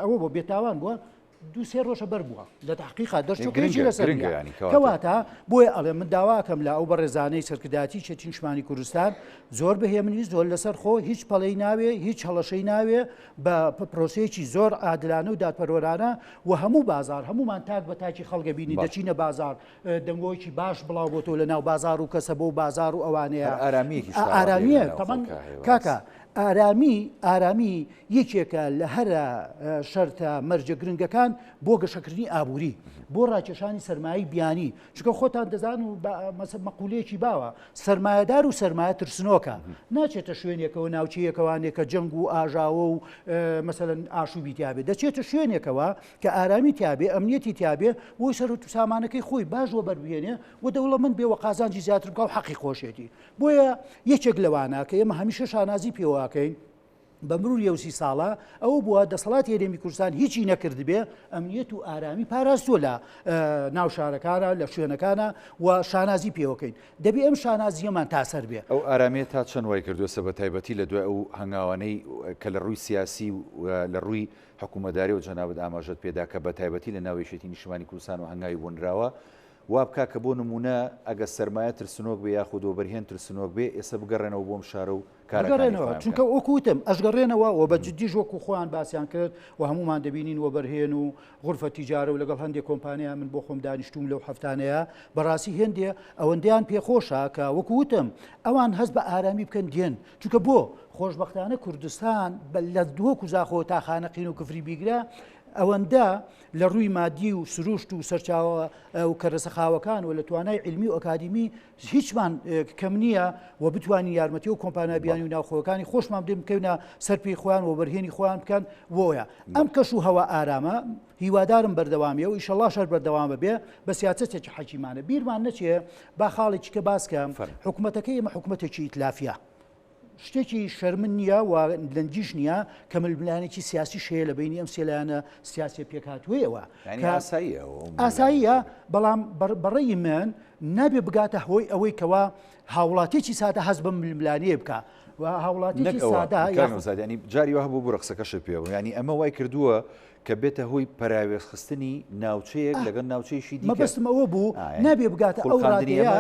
ئەوە بۆ بێتاوان بووە دو سێ ڕۆژە بەر بووە لە تحقیقات دەرچووکەی لەسەر کەواتە بۆیە ئەڵێ من داواکەم لە ئەو بەڕێزانەی سەرکردایەتی یەکێتی نیشتمانی کوردستان زۆر بەهێمنی زۆر لەسەر خۆ هیچ پەڵەی ناوێ هیچ هەڵەشەی ناوێ بە پرۆسەیەکی زۆر عادلانە و دادپەروەرانە و هەموو بازار هەمومان تاک بە تاکی خەڵگە بینی دەچینە بازار دەنگۆیکی باش بڵاو بۆ تۆ لە ناو بازار و کەسە بۆ بازار و ئەوانەیە ئارامیە تەمان کاکە ئارامی یەکێکە لە هەرە شەرتە مەرجە گرنگەکان بۆ گەشەکردنی ئابووری بۆ ڕاکێشانی سەرمایی بیانی چونکە خۆتان دەزان و مەقولەیەکی باوە سەرمایەدار و سەرمایە ترسنۆکە ناچێتە شوێنێکەوە ناوچەیەکەوانێکە جەنگ و ئاژاوە و مەسەلەن ئاشوبی تیابێ دەچێتە شوێنێکەوە کە ئارامی تیابێ ئەمنیەتی تیابێ بۆی سەرۆت و سامانەکەی خۆی باش وە بەربێنێ و دەوڵەمەند بێ وە قازانجی زیاتر بکە و حەقی خۆشێتی بۆیە یەکێک لەوانە کە ئێمە هەمیشە شانازی پێواکەین بە مرور یەوسی ساڵە ئەوە بووە دەسەڵاتی هەرێمی کوردستان هیچی نەکرد بێ ئەمنیەت و ئارامی پاراستووە لە ناو شارەکانە لە شوێنەکانە و شانازی پێوەکەین دەبێ ئەم شانازیەمان تاسەر بێ ئەو ئارامێت تا چەند وای کردووە بە تایبەتی لە دوای ئەو هەنگاوانەی کە لە ڕووی سیاسی و لە ڕووی حکوومەتداری و جەنابەت ئاماژەت پێدا کە بە تایبەتی لە ناوێشێتی نیشتمانی کوردستان و هەنگاوی بۆنراوە وا بکە کە بۆ نمونە ئەگە سەرمایە ترسنۆک بێ یاخود وەبەرهێن ترسنۆک بێ ئێستا بگەڕێنەوە بۆم شارە و گەڕێنەوە چونکە وەکوتم ئەشگەڕێنەوە و بە جددیش وەکو خۆیان باسییان کرد و هەمومان دەبینین وەبەرهێن و غورفە تیجارە و لەگەڵ هەندێک کۆمپانیا من بۆ خۆم دانیشتوم لەو هەفتانەیە بەڕاستی هێندێ ئەوەندەیان پێخۆشە کە وەکوتم ئەوان هەست بە ئارامی بکەن دێن چونکە بۆ خۆشبەختانە کوردستان لە دووەک و زاخۆ تا خانەقین و کفری بیگرە ئەوەندە لە ڕووی مادی و سروشت و سەرچاوە و کەرەسەخاوەکان و لە توانای علمی و ئەکادمی هیچمان کەم نییە و بتوانین یارمەتی و کۆمپانیابیانی و ناوخۆەکانی خۆشمان بدەین بکەونە سەرپی خۆیان و بەرهێنی خۆیان بکەن وۆیە ئەم کەش و هەوا ئارامە هیوادارم بەردەوامیە و ئیشەڵڵا شەر بەردەوام بێ بە سیاسەتێکی حەکیمانە بیرمان نەچێ با خاڵێکی کە باسکەم حکوومەتەکەی ئێمە حکوومەتێکی ئیتلافیە شتێکی شەرمن نییە و لەنجیش نییە کە ململانێکی سیاسی شەیە لە بینی ئەم سێلایانە سیاسی پێکهاتووەیەوە ئاساییە بەڵام بەڕێی من نابێ بگاتە هۆی ئەوەی کەوا هاوڵاتێکی سادە هەست بە ململانەیە بکە و هاوڵاتێکی سادە ینی جاری وە هەبوو بوو ڕقسەکەش پێوە ینی ئەمە وای کردووە کە بێتە هۆی پەراوێزخستنی ناوچەیەک لەگەڵ ناوچەیەشی دیکە مەبەستم ئەوە بوو نابێ بگاتە ئەو ڕادەیە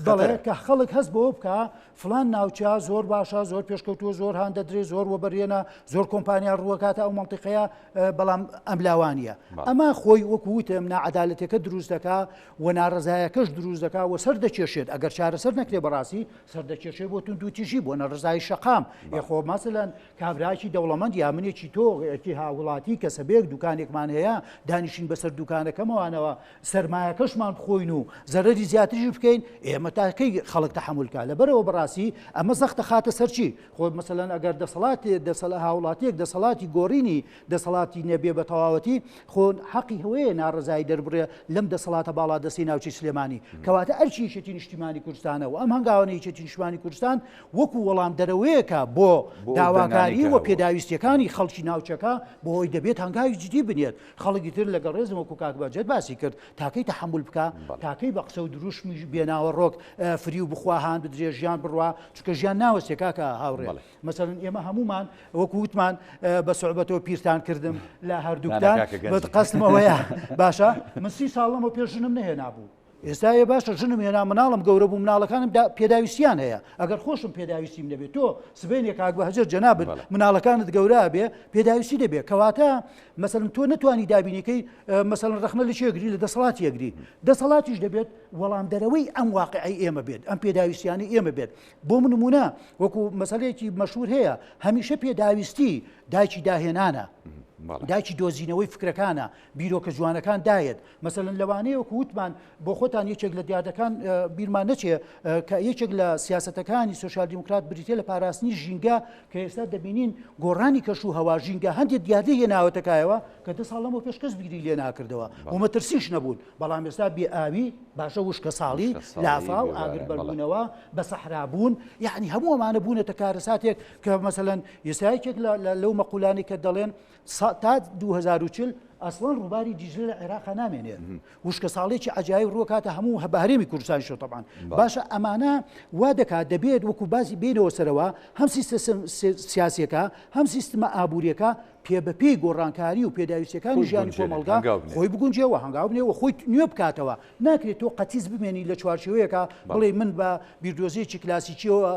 بەڵێ کە خەڵک هەست بۆ بکە فلان ناوچە زۆر باشە زۆر پێشکەوتووە زۆر هاندەدرێ زۆر وەبەرێنە زۆر کۆمپانیا ڕووەکاتە ئەو مەڵتیقەیە بەڵام ئەملاوانیە ئەمە خۆی وەکووتم ناعەدالەتەکە دروست دەکا و ناڕزایەکەش دروست دەکا و سەر دەکێشێت ئەگەر چارەسەر نەکرێ بەڕاستی سەر دەکێشێت بۆ تون دووتیژی بۆ نەڕزایی شەقام یخۆ مەسەلەن کابراکی دەوڵەمەند یا منێکی تۆ هاوڵاتی کە سەبێک دوکانێکمان هەیە دانیشین بەسەر دوکانەکەمەوانەوە سەرمایەکەشمان بخۆین و زەرەری زیاتریش بکەین ئێمە تاکەی خەڵک تەحملکە لەبەرەوە بەڕاستی ئەمە زەختە خاتە سەرچی خۆ مەسەلەن ئەگەر هاوڵاتیەک دەسەڵاتی گۆڕینی دەسەڵاتی نەبێ بە تەواوەتی خۆ حەقی هەوەیە ناڕزایی دەربڕێ لەم دەسەڵاتە باڵا دەستی ناوچەی سلێمانی کەواتە ئەرچی یەکێتی نیشتیمانی کوردستانە و ئەم هەنگاوانەی یەکێتی نیشتیمانی کوردستان وەکو وەڵام دەرەوەیەکە بۆ داواکاری و پێداویستیەکانی خەڵکی ناوچەکە بۆی دەبێت هەنگاوی جدی بنێت خەڵکی تر لەگەڵ ڕێزم وەکو کاک بەجێت باسی کرد تاکەی تەحمل بکە تاکەی بە قسە و دروشمیش بێناوە ڕۆک فری و بخواهان بدرێ ژیان بڕوا چونکە ژیان ناوەستێ کاکە هاوڕێ مەسەلەن ئێمە هەمومان وەکو وتمان بە سوعبەتەوە پیرتان کردم لە هەردووکتان قەستمەوەیە باشە من 30 ساڵەمە پێش ژنم نەهێنا بوو ئێستا باشە ژنم هێنا مناڵم گەورە بوو مناڵەکانم پێداویستیان هەیە ئەگەر خۆشم پێداویستیم دەبێت تۆ سبەینێک کاک بەهەجەر جەنابەت مناڵەکانت گەورە بێ پێداویستی دەبێت کەواتە مەسەلەن تۆ نەتوانی دابینیکەی مەسەلەن ڕەخنە لە چێگری لە دەسەڵاتی یەگری دەسەڵاتیش دەبێت وەڵام دەرەوەی ئەم واقعی ئێمە بێت ئەم پێداویستیانی ئێمە بێت بۆ من نمونە وەکو مەسەلەیەکی مەشهور هەیە هەمیشە پێداویستی دایکی داهێنانە دایکی دۆزینەوەی فکرەکانە بیرۆکە جوانەکان دایەت مەسەلەن لەوانەیە وەکو وتمان بۆ خۆتان یەکێک لە دیاردەکان بیرمان نەچێ کە یەکێک لە سیاسەتەکانی سۆشیال دیموکرات بریتێ لە پاراستنی ژینگە کە ئێستا دەبینین گۆڕانی کەش و هەوا ژینگە هەندێک دیاردەی هێناوەتەکایەوە کە 2 ساڵەمە پێش کەس بیری لێ ناکردەوە و مەترسیش نەبوون بەڵام ئێستا بێئاوی باشە وشکە ساڵی لافا و ئاگربەربوونەوە بە سەحرابوون یعنی هەموو ئەمانە بوونەتە کارەساتێک کە مەسەلەن یەسایەکێک لەو مەقولانی کە دەڵێن تا 2040 ئەسڵان ڕووباری دیژل لە عێراقا نامێنێت وشکە ساڵێکی عجایب ڕووکاتە هەموو هەرێمی کوردستان شۆ طبعاً باشە ئەمانە وا دەکات دەبێت وەکو باسی بینەوە سەرەوە هەم سیستەم سیاسیەکە هەم سیستمە ئابوووریەکە پێبەپی گۆڕانکاری و پێداویستەکانی ژیانی کۆمەلگا خۆی بگونجێەوە هەنگاو بنێەوە خۆی نوێ بکاتەوە ناکرێت تۆ قەتیز بمێنی لە چوارچێوەیەکە بڵێ من بە بیردۆزیەکی کلاسیکیەوە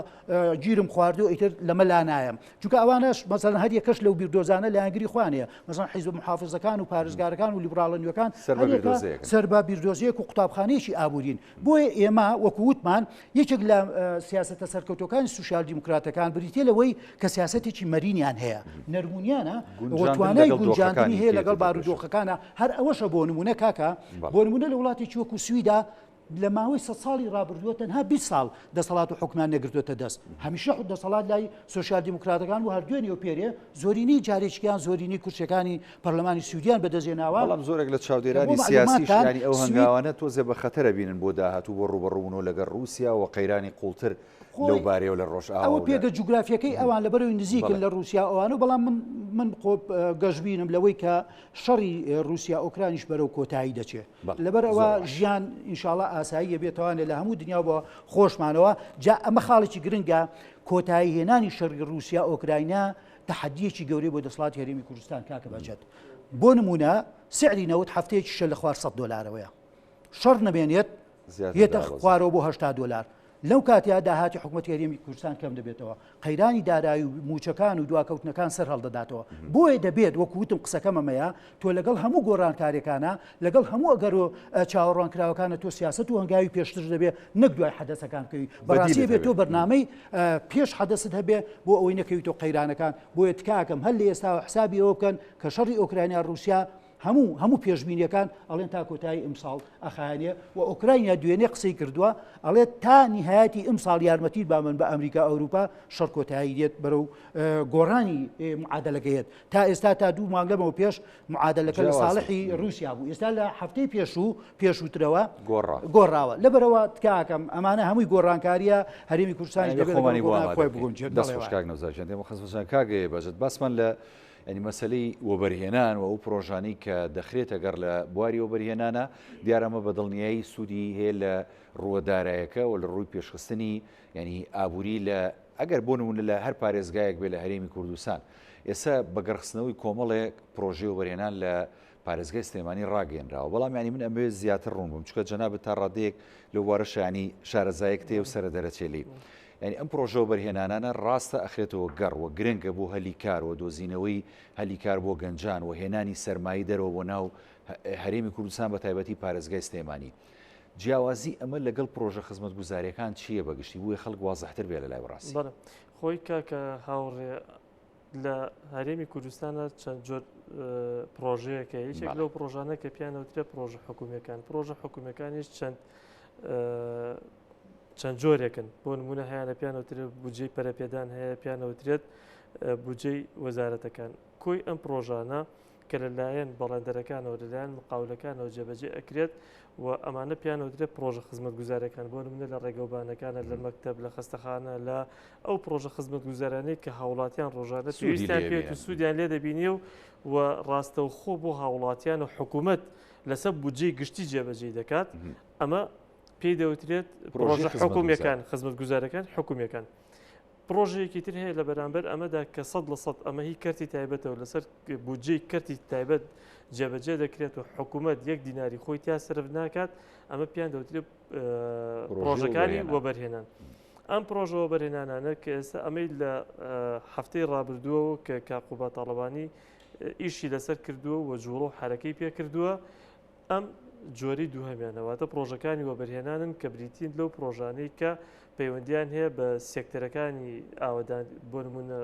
گیرم خواردو ئیتر لەمە لا نایەم چونکە ئەوانەش مەسەڵەن هەر یەکەش لەو بیردۆزانە لایەنگری خوانەیە مەسەڵەن حیزب محافزەکان و پارێزگارەکان و لیبراڵە نوێەکان سەر بە بیردۆزیەک و قوتابخانەیەکی ئابوورین بۆیە ئێمە وەکو وتمان یەکێک لە سیاسەتە سەرکەوتەکانی سوسیال دیموکراتەکان بریتێ لەوەی کە سیاسەتێکی مەرینیان هەیە نەرمونیانە توانای گونجاندنی هەیە لەگەڵ بارودۆخەکانە هەر ئەوەشە بۆ نمونە کاکە بۆ نمونە لە وڵاتێکی وەکو سویدا لە ماوەی 100 ساڵی ڕابردووە تەنها 20 ساڵ دەسەڵات و حکومان نەگرتوێتە دەست هەمیشە دەسەڵات لای سۆشیال دیموکراتەکان و هەردوێنی و پێرێ زۆرینی جارێکیان زۆرینی کورسەکانی پەرلەمانی سوودیان بەدەستێناوە بەڵام زۆرێک لە چاودێرانی سیاسیش ینی ئەو هەنگاوانە تۆزێ بە خەتەرە بینن بۆ داهاتوو بۆ ڕوبەڕوونەوە لەگەڵ رووسیا و قەیرانی قوڵتر لەو بارەیەوە لە ڕۆژ ئەوە پێگە جوگرافیەکەی ئەوان لەبەرەوەی نزیکن لە رووسیا ئەوانە بەڵام من گەشتبینم لەوەی کە شەڕی رووسیا ئۆکرانیش بەرەو کۆتایی دەچێت لەبەر ئەوە ژیان ئینشاڵڵا ئاسایی بێتوانێت لە هەموو دنیا بۆ خۆشمانەوە جا ئەمە خاڵێکی گرنگە کۆتایی هێنانی شەڕی رووسیا ئۆکراینە تەحەدیەکی گەورەی بۆ دەسەڵاتی هەرێمی کوردستان کاکە بەجەت بۆ نمونە سعری نەوت هەفتەیەکی شە لە خوار $100ەوەیە شەڕ نەبێنێت هێتە خوارەوە بۆ $80 لەو کاتیا داهاتی حکوومەتی هەرێمی کوردستان کەم دەبێتەوە قەیرانی دارایی و موچەکان و دواکەوتنەکان سەر هەڵدەداتەوە بۆیە دەبێت وەکوتم قسەکەم ئەمەیە تۆ لەگەڵ هەموو گۆڕانکاریەکانە لەگەڵ هەموو ئەگەر و چاوەڕوانکراوەکانە تۆ سیاست و هەنگاوی پێشتر دەبێت نەک دوای حەدەسەکان بکەوی بەڕاستی بێت تۆ بەرنامەی پێش حەدەست هەبێ بۆ ئەوەی نەکەوی تۆ قەیرانەکان بۆیە تکاکەم هەر لە ئێستا حسابی ئەوە بکەن کە شەڕی ئۆکراینیا رووسیا هەموو پێشبینیەکان ئەڵێن تا کۆتایی ئەمساڵ ئەخایانێ و ئۆکراینیا دوێنێ قسەی کردووە ئەڵێت تا نهایەتی ئەمساڵ یارمەتی با من بە ئەمریکا ئەوروپا شەڕ کۆتایی دێت بەرەو گۆڕانی معادلەکەیت تا ئێستا تا 2 مانگ لەمەوە پێش معادلەکە لە ساڵحی رووسیا بوو ئێستا لە هەفتەی پێشووترەوە گۆڕاوە لەبەرەوە تکاکەم ئەمانە هەمووی گۆڕانکاریە هەرێمی کوردستانی خۆی بگونجێت دەستخۆشکاک نەوزاژیان دێمە خەسوسان کاگەیە بەژێت باسمان لە ینی مەسلەی وەبەرهێنان و ئەو پرۆژانەی کە دەخرێتە گەڕ لە بواری وەبەرهێنانە دیارەمە بەدڵنیایی سوودی هەیە لە ڕووەدارایەکە و لە ڕووی پێشخستنی ینی ئابووری لە ئەگەر بۆ نمونە لە هەر پارێزگایەک بێ لە هەرێمی کوردستان ئێستا بەگەڕخستنەوەی کۆمەڵێک پرۆژێ وەبەرهێنان لە پارێزگای سلێمانی ڕاگەێنراوە بەڵام ینی من ئەمەوێت زیاتر ڕوون بووم چکە جەنابەت تا ڕادەیەک لە وارەش ینی شارەزایەک تێ و سەرە دەرەچێلی ینی ئەم پرۆژە وەبەرهێنانانە ڕاستە ئەخرێتەوە گەڕوە گرنگە بۆ هەلیکارەوە دۆزینەوەی هەلیکار بۆ گەنجان و هێنانی سەرمایی دەرەوە بۆ ناو هەرێمی کوردستان بە تایبەتی پارێزگای سلێمانی جیاوازی ئەمە لەگەڵ پرۆژە خزمەتگوزاریەکان چییە بەگشتی بۆیە خەڵک وازەحتر بێ لە لای ڕاستی خۆی کاکە هاوڕێ لە هەرێمی کوردستانە چەند جۆر پرۆژەیەکە یەکێک لەو پرۆژانە کە پیانەوترێ پرۆژە حکوومیەکان پرۆژە حکوومیەکانیش چەند جۆرێکن بۆ نمونە هەیە لە پیانەوترێت بودجەی پەرەپێدان هەیە پیانەوترێت بودجەی وەزارەتەکان کۆی ئەم پرۆژانە کە لەلایەن بەڵێندەرەکانەوە لەلایەن مقاولەکانەوە جێبەجێ ئەکرێت و ئەمانە پیانەوترێت پرۆژە خزمەتگوزاریەکان بۆ نمونە لە ڕێگەوبانەکانە لە مەکتەب لە خستەخانە لە ئەو پرۆژە خزمەتگوزارانەی کە هاوڵاتیان ڕۆژانە پێویستیان پێوێت و سوودیان لێ دەبینی و ڕاستەوخۆ بۆ هاوڵاتیان و حکوومەت لەسەر بودجەی گشتی جێبەجێ دەکات ئەمە پێی دەوترێت پرۆژە حکوومیەکان خزمەتگوزارەکان حکوومیەکان پرۆژەیەکی تر هەیە لە بەرامبەر ئەمەدا کە 100% ئەمە هی کەرتی تایبەتەوە لەسەر بودجەی کەرتی تایبەت جێبەجێ دەکرێت و حکوومەت 1 دیناری خۆی تا سرف ناکات ئەمە پیان دەوترێت پرۆژەکانی وەبەرهێنان ئەم پرۆژە وەبەرهێنانانە کە ئێستا ئەمەی لە هەفتەی ڕابردووەوە کە کاقوبا تاڵەبانی ئیشی لەسەر کردووە و جوڵۆ حرەکەی پێ کردووە ئەم جۆری دووهەمیانەوەتە پرۆژەکانی وەبەرهێنانن کە بریتین لەو پرۆژانەی کە پەیوەندیان هەیە بە سێکتەرەکانی ئاوەدان بۆ نمونە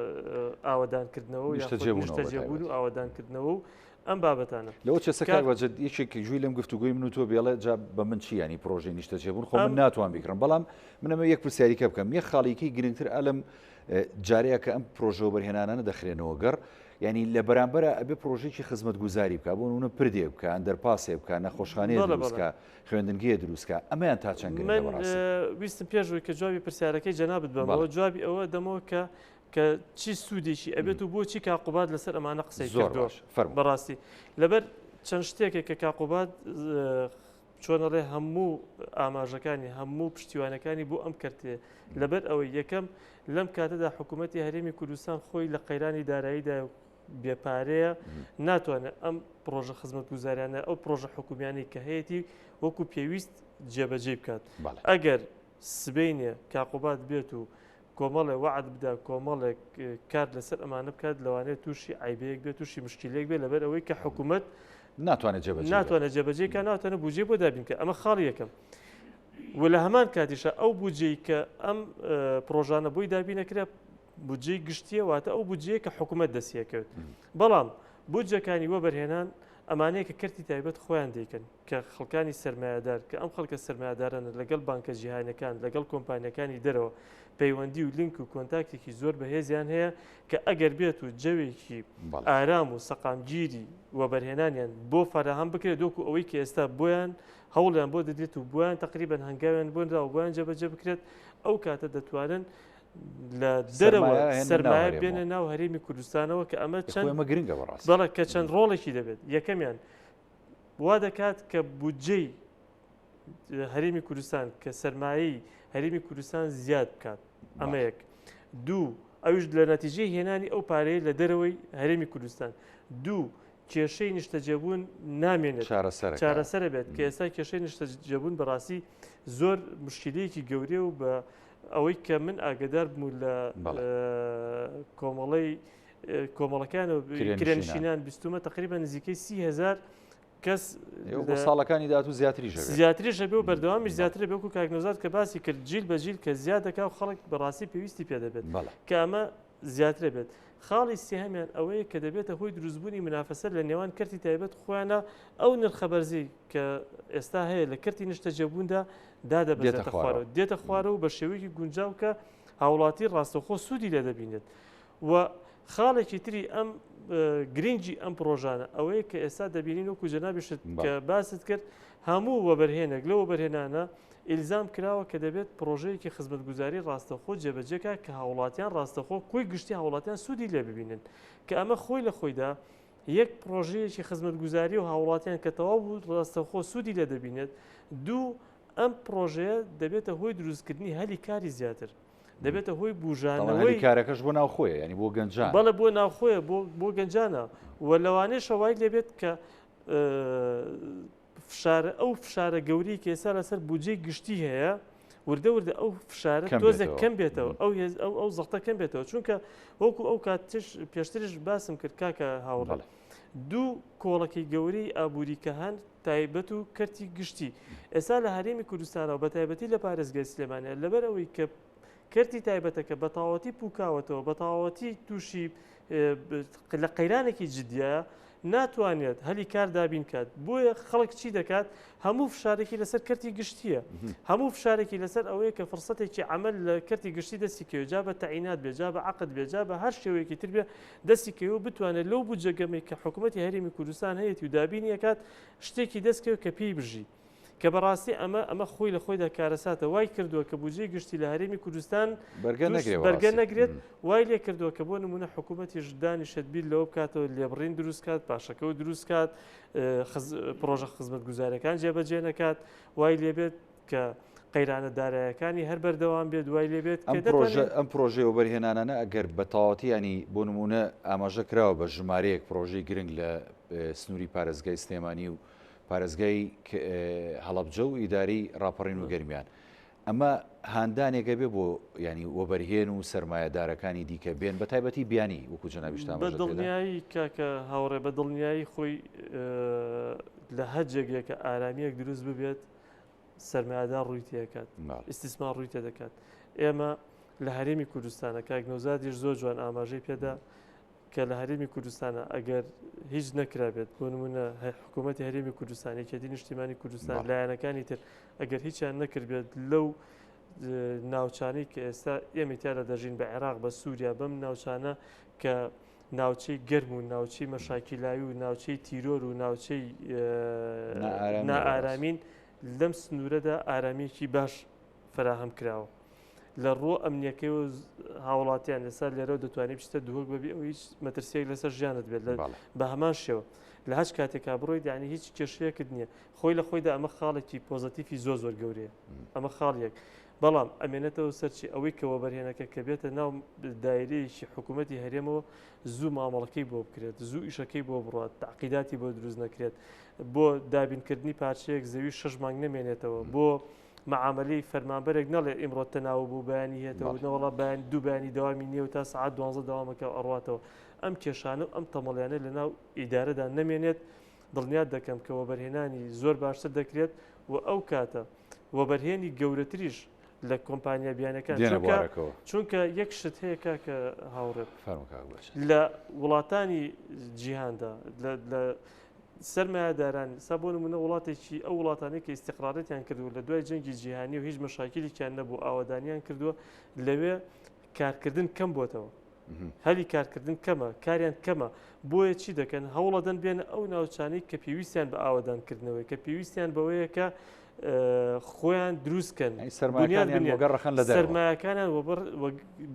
ئاوەدانکردنەوە و نیشتەجێبوون و ئاوەدانکردنەوە و ئەم بابەتانە لەوە چەسەکار وەجد یەکێکی جووی لەم گفتوگوی من و تۆ بێڵێ جا بە من چی ینی پرۆژەی نیشتەجێبوون خۆ من ناتوان بیکڕم بەڵام منەمە یەک پرسیاریکە بکەم یەک خاڵێکی گرنگتر ئەلم جارەیە کە ئەم پرۆژە وەبەرهێنانانە دەخرێنەوە گەڕ ینی لە بەرامبەرە ئەبێ پرۆژێکی خزمەتگوزاری بکە بۆ نمونە پردێ بکە ئەندەرپاسێ بکە نەخۆشخانەیە دروستکە خوێندنگەیە دروستکە ئەمەیان تا چەند من ویستم پێشەوەی کە جوابی پرسیارەکەی جەنابەت بەمەوە جوابی ئەوە دەمەوە کە چی سوودێکی ئەبێت و بۆچی کاقوبات لەسەر ئەمانە قسەی کردووە بەڕاستی لەبەر چەند شتێکێک کە کاقوبات چۆنەڕێ هەموو ئاماژەکانی هەموو پشتیوانەکانی بۆ ئەم کردێ لەبەر ئەوەی یەکەم لەم کاتەدا حکوومەتی هەرێمی کوردستان خۆی لە قەیرانی داراییدا بێپارەیە ناتوانێت ئەم پرۆژە خزمەت گوزاریانە ئەو پرۆژە حکومیانی کە هەیەی وەکو پێویست جێبەجێ بکات. ئەگەر سبینێ کاقوبات بێت و کۆمەڵێ وعد بدا کۆمەڵێک کار لەسەر ئەمانە بکات لەوانێت تووشی عیبەیەک بێت تووشی مشکلێک بێت لەبەر ئەوەی کە حکوومەت ناتوانێت جێبەجێکە ناتوانێت بودجێ بۆ دابینکە ئەمە خاڵی یەکەم. و لە هەمان کاتیشە ئەو بودجەی کە ئەم پرۆژانە بۆی دابینەکرا بودجەی گشتیە واتە ئەو بودجەیە کە حکوومەت دەستیەکەوێت. بەڵام بودجەکانی وەبەرهێنان ئەمانەیە کە کردی تایبەت خۆیان دەیکەن کە خەڵکانی سەرمایه‌دار کە ئەم خەڵکە سەرمایه‌دارانە لەگەڵ بانکە جیهانیەکان لەگەڵ کۆمپانیەکانی دەرەوە پەیوەندی و لینک و کۆنتاکتێکی زۆر بەهێزیان هەیە کە ئەگەر بێت و جەوێکی ئارام و سەقامگیری وەبەرهێنانیان بۆ فراهەم بکرێت دۆکو ئەوەی کە ئێستا بۆیان هەوڵیان بۆ دەدێت و بۆیان تقریبەن هەنگاویان بۆنرا و بۆیان جێبەجێ بکرێت ئەو کاتە دەتوانن لە دەرەوە سەرمایە بێنە ناو هەرێمی کوردستانەوە کە ئەمە چەند گرنگە بەڕاست بەڵێ کە چەند ڕۆڵێکی دەبێت. یەکەمیان وا دەکات کە بودجەی هەرێمی کوردستان کە سەرمایەی هەرێمی کوردستان زیاد بکات ئەمە یەک. دوو ئەوش لە نەتیجەی هێنانی ئەو پارەیە لە دەرەوەی هەرێمی کوردستان. دوو کێشەی نیشتەجێبوون نامێنێت چارەسەر بێت کە ئێستا کێشەی نیشتەجێبوون بەڕاستی زۆر مشکلەیەکی گەورێ و بە ئەوەی کە من ئاگدار بوو لە کۆمەڵەکان و کرێنشینان بیستمە تقریبا نزیکەی 30,000 کەس ساڵەکانی داهاتوو زیاتریشە بێ و بەردەوامی زیاتر بێ وەکو کاکنۆزات کە باسی کرد جیل بە جیل کە زیاد دەکا و خەڵک بەڕاستی پێویستی پێ دەبێت کە ئەمە زیاتر بێت. خاڵی سێهەمیان ئەوەیە کە دەبێتە هۆی دروستبوونی منافەسەر لە نێوان کردی تایبەت خۆیانە ئەو نرخەبەرزی کە ئێستا هەیە لە کردی نیشتەجێبووندا دادەبێتە خوارەوە دێتە خوارەوە بە شێوەیەکی گونجاو کە هاوڵاتی ڕاستەوخۆ سوودی لێ دەبینێت. و خاڵێکی تری ئەم گرنگی ئەم پرۆژانە ئەوەیە کە ئێستا دەبینین وەکو جەنابیشت کە باست کرد هەموو وەبەرهێنێک لە وەبەرهێنانە ئیلزام کراوە کە دەبێت پرۆژەیەکی خزمەتگوزاری ڕاستەخۆ جێبەجێکە کە هاوڵاتیان ڕاستەخۆ کۆی گشتی هاوڵاتیان سوودی لێ ببینن کە ئەمە خۆی لە خۆیدا یەک پرۆژەیەکی خزمەتگوزاری و هاوڵاتیان کە تەواو بوو ڕاستەخۆ سوودی لێ دەبینێت. دوو ئەم پرۆژەیە دەبێتە هۆی دروستکردنی هەلی کاری زیاتر دەبێتە هۆی بژانەوەی کارەکەش بۆ ناوخۆیە ینی بۆ گەنجان بەڵێ بۆ ناوخۆیە بۆ گەنجانە و لەوانەیە شەوای لێبێت کە ئەو فشارە گەوری کە ئێستا لەسەر بودجەی گشتی هەیە وردە ئەو فشارە تۆزێک کەم بێتەوە ئەو زەختە کەم بێتەوە چونکە وەکو ئەو کاتش پێشترش باسم کرد کاکە هاوڕێ دوو کۆڵەکەی گەورەی ئابووریکە هەن تایبەت و کەرتی گشتی ئێستا لە هەرێمی کوردستانەوە بە تایبەتی لە پارێزگای سلێمانیە لەبەر ئەوەی کە کەرتی تایبەتەکە بە تەواوەتی پوکاوەتەوە بە تەواوەتی تووشی لە قەیرانێکی جدیە ناتوانێت هەلی کار دابین کات بۆیە خەڵک چی دەکات هەموو فشارێکی لەسەر کەرتی گشتیە هەموو فشارێکی لەسەر ئەوەیە کە فرسەتێکی عمل لە کەرتی گشتی دەستی کەوێ جا بە تەعینات بێ جا بە عقد بێ جا بە هەر شێوەیەکی تر بێ دەستی کەوێ بتوانێت لەو بودجەگەمەی کە حکوومەتی هەرێمی کوردستان هەیەی و دابینی ئەکات شتێکی دەستکەوێ کە پێی بژی کە بەڕاستی ئەمە خۆی لە خۆیدا کارەساتە وای کردووە کە بودجەی گشتی لە هەرێمی کوردستان بەرگە نەگرێت وای لێ کردووە کە بۆ نمونە حکوومەتی ژدانی شەدبیل لەوە بکاتەوە لێبڕین دروست کات پاشەکە و دروست کات پرۆژە خزمەتگوزاریەکان جێبەجێ نەکات وای لێبێت کە قەیرانە دارایەکانی هەر بەردەوام بێت دوای لێبێت ئەم پرۆژەی وەبەرهێنانانە ئەگەر بە تەواوەتی ینی بۆ نمونە ئاماژە کراوە بە ژمارەیەک پرۆژەی گرنگ لە سنووری پارێزگای سلێمانی و پارێزگای هەڵەبجە و ئیداری ڕاپەڕین و گەرمیان ئەمە هاندانێکە بێ بۆ ینی وەبەرهێن و سەرمایەدارەکانی دیکە بێن بە تایبەتی بیانی وەکو جەنابیشتان بە دڵنیایی کاکە هاوڕێ بە دڵنیایی خۆی لە هەجێکێکە ئارامیەک دروست ببێت سەرمایەدار ڕووی تێکات ئیسtismار ڕووی تێ دەکات. ئێمە لە هەرێمی کوردستانە کاکنۆزادیش زۆر جوان ئاماژەی پێدا کە لە هەرێمی کوردستانە ئەگەر هیچ نەکرابێت بۆ نمونە حکوومەتی هەرێمی کوردستانی کێدی نیشتیمانی کوردستان لایەنەکانی تر ئەگەر هیچیان نەکردبێت لەو ناوچانەی کە ئێستا ئێمە تیاە دەژین بە عێراق بە سووریا بەم ناوچانە کە ناوچەی گەرم و ناوچەی مەشاکیلاوی و ناوچەی تیرۆر و ناوچەی نائارامین لەم سنوورەدا ئارامیەکی باش فراهەم کراوە لە ڕۆ ئەمنیەکەی و هاوڵاتیان لەسەر لێرە دەتوانێت بچتە دووەک بەبێ ئەو هیچ مەترسیەک لەسەر ژیانت بێت بە هەمان شێوە لە هەچ کاتێکا بڕۆیت یعنی هیچ کێشەیەکت نییە خۆی لە خۆیدا ئەمە خاڵێکی پۆزتیفی زۆر گەورەیە ئەمە خاڵیەک بەڵام ئەمێنێتەوە سەرچی ئەوەی کەەوە بەرهێنەکە کە بێتە ناو دایرەیەکی حکوومەتتی هەرێمەوە زوو مامەڵەکەی بۆ بکرێت زوو ئیشەکەی بۆ بڕات تعقیداتی بۆ دروست نەکرێت بۆ دابینکردنی پارچەیەک زەوی 6 مانگ نمێنێتەوە بۆ معاملەی فەرمانبەرێک نەڵێ ئیمڕۆ تەناو بوو بەیانی هێتەوە نەوەڵا بەیان دوو بەیانی داوامی نییە و تا سعات 12 داوامەکە ئەڕاتەوە ئەم کێشانە و ئەم تەمەڵیانە لە ناو ئیدارەدا نەمێنێت دڵنیات دەکەم کە وەبەرهێنانی زۆر باشتر دەکرێت و ئەو کاتە وەبەرهێنی گەورەتریش لە کۆمپانیا بیانەکان چونکە یەک شت هەیە کە هاوڕێت لە وڵاتانی جیهاندا لە سەرمایهداران سا بۆ نمونە وڵاتێکی ئەو وڵاتانی کە ئیستیقرارەتیان کردو لە دوای جەنگی جیهانی و هیچ مەشاکلیان نەبوو ئاوادانیان کردووە لەوێ کارکردن کەم بۆتەوە هەلی کارکردن کەمە کاریان کەمە بۆیە چی دەکەن هەوڵەدەن بێنە ئەو ناوچانەی کە پێویستیان بە ئاوادانکردنەوەی کە پێویستیان بەوەیە کە خۆیان دروستکەن سەرمایەکانیان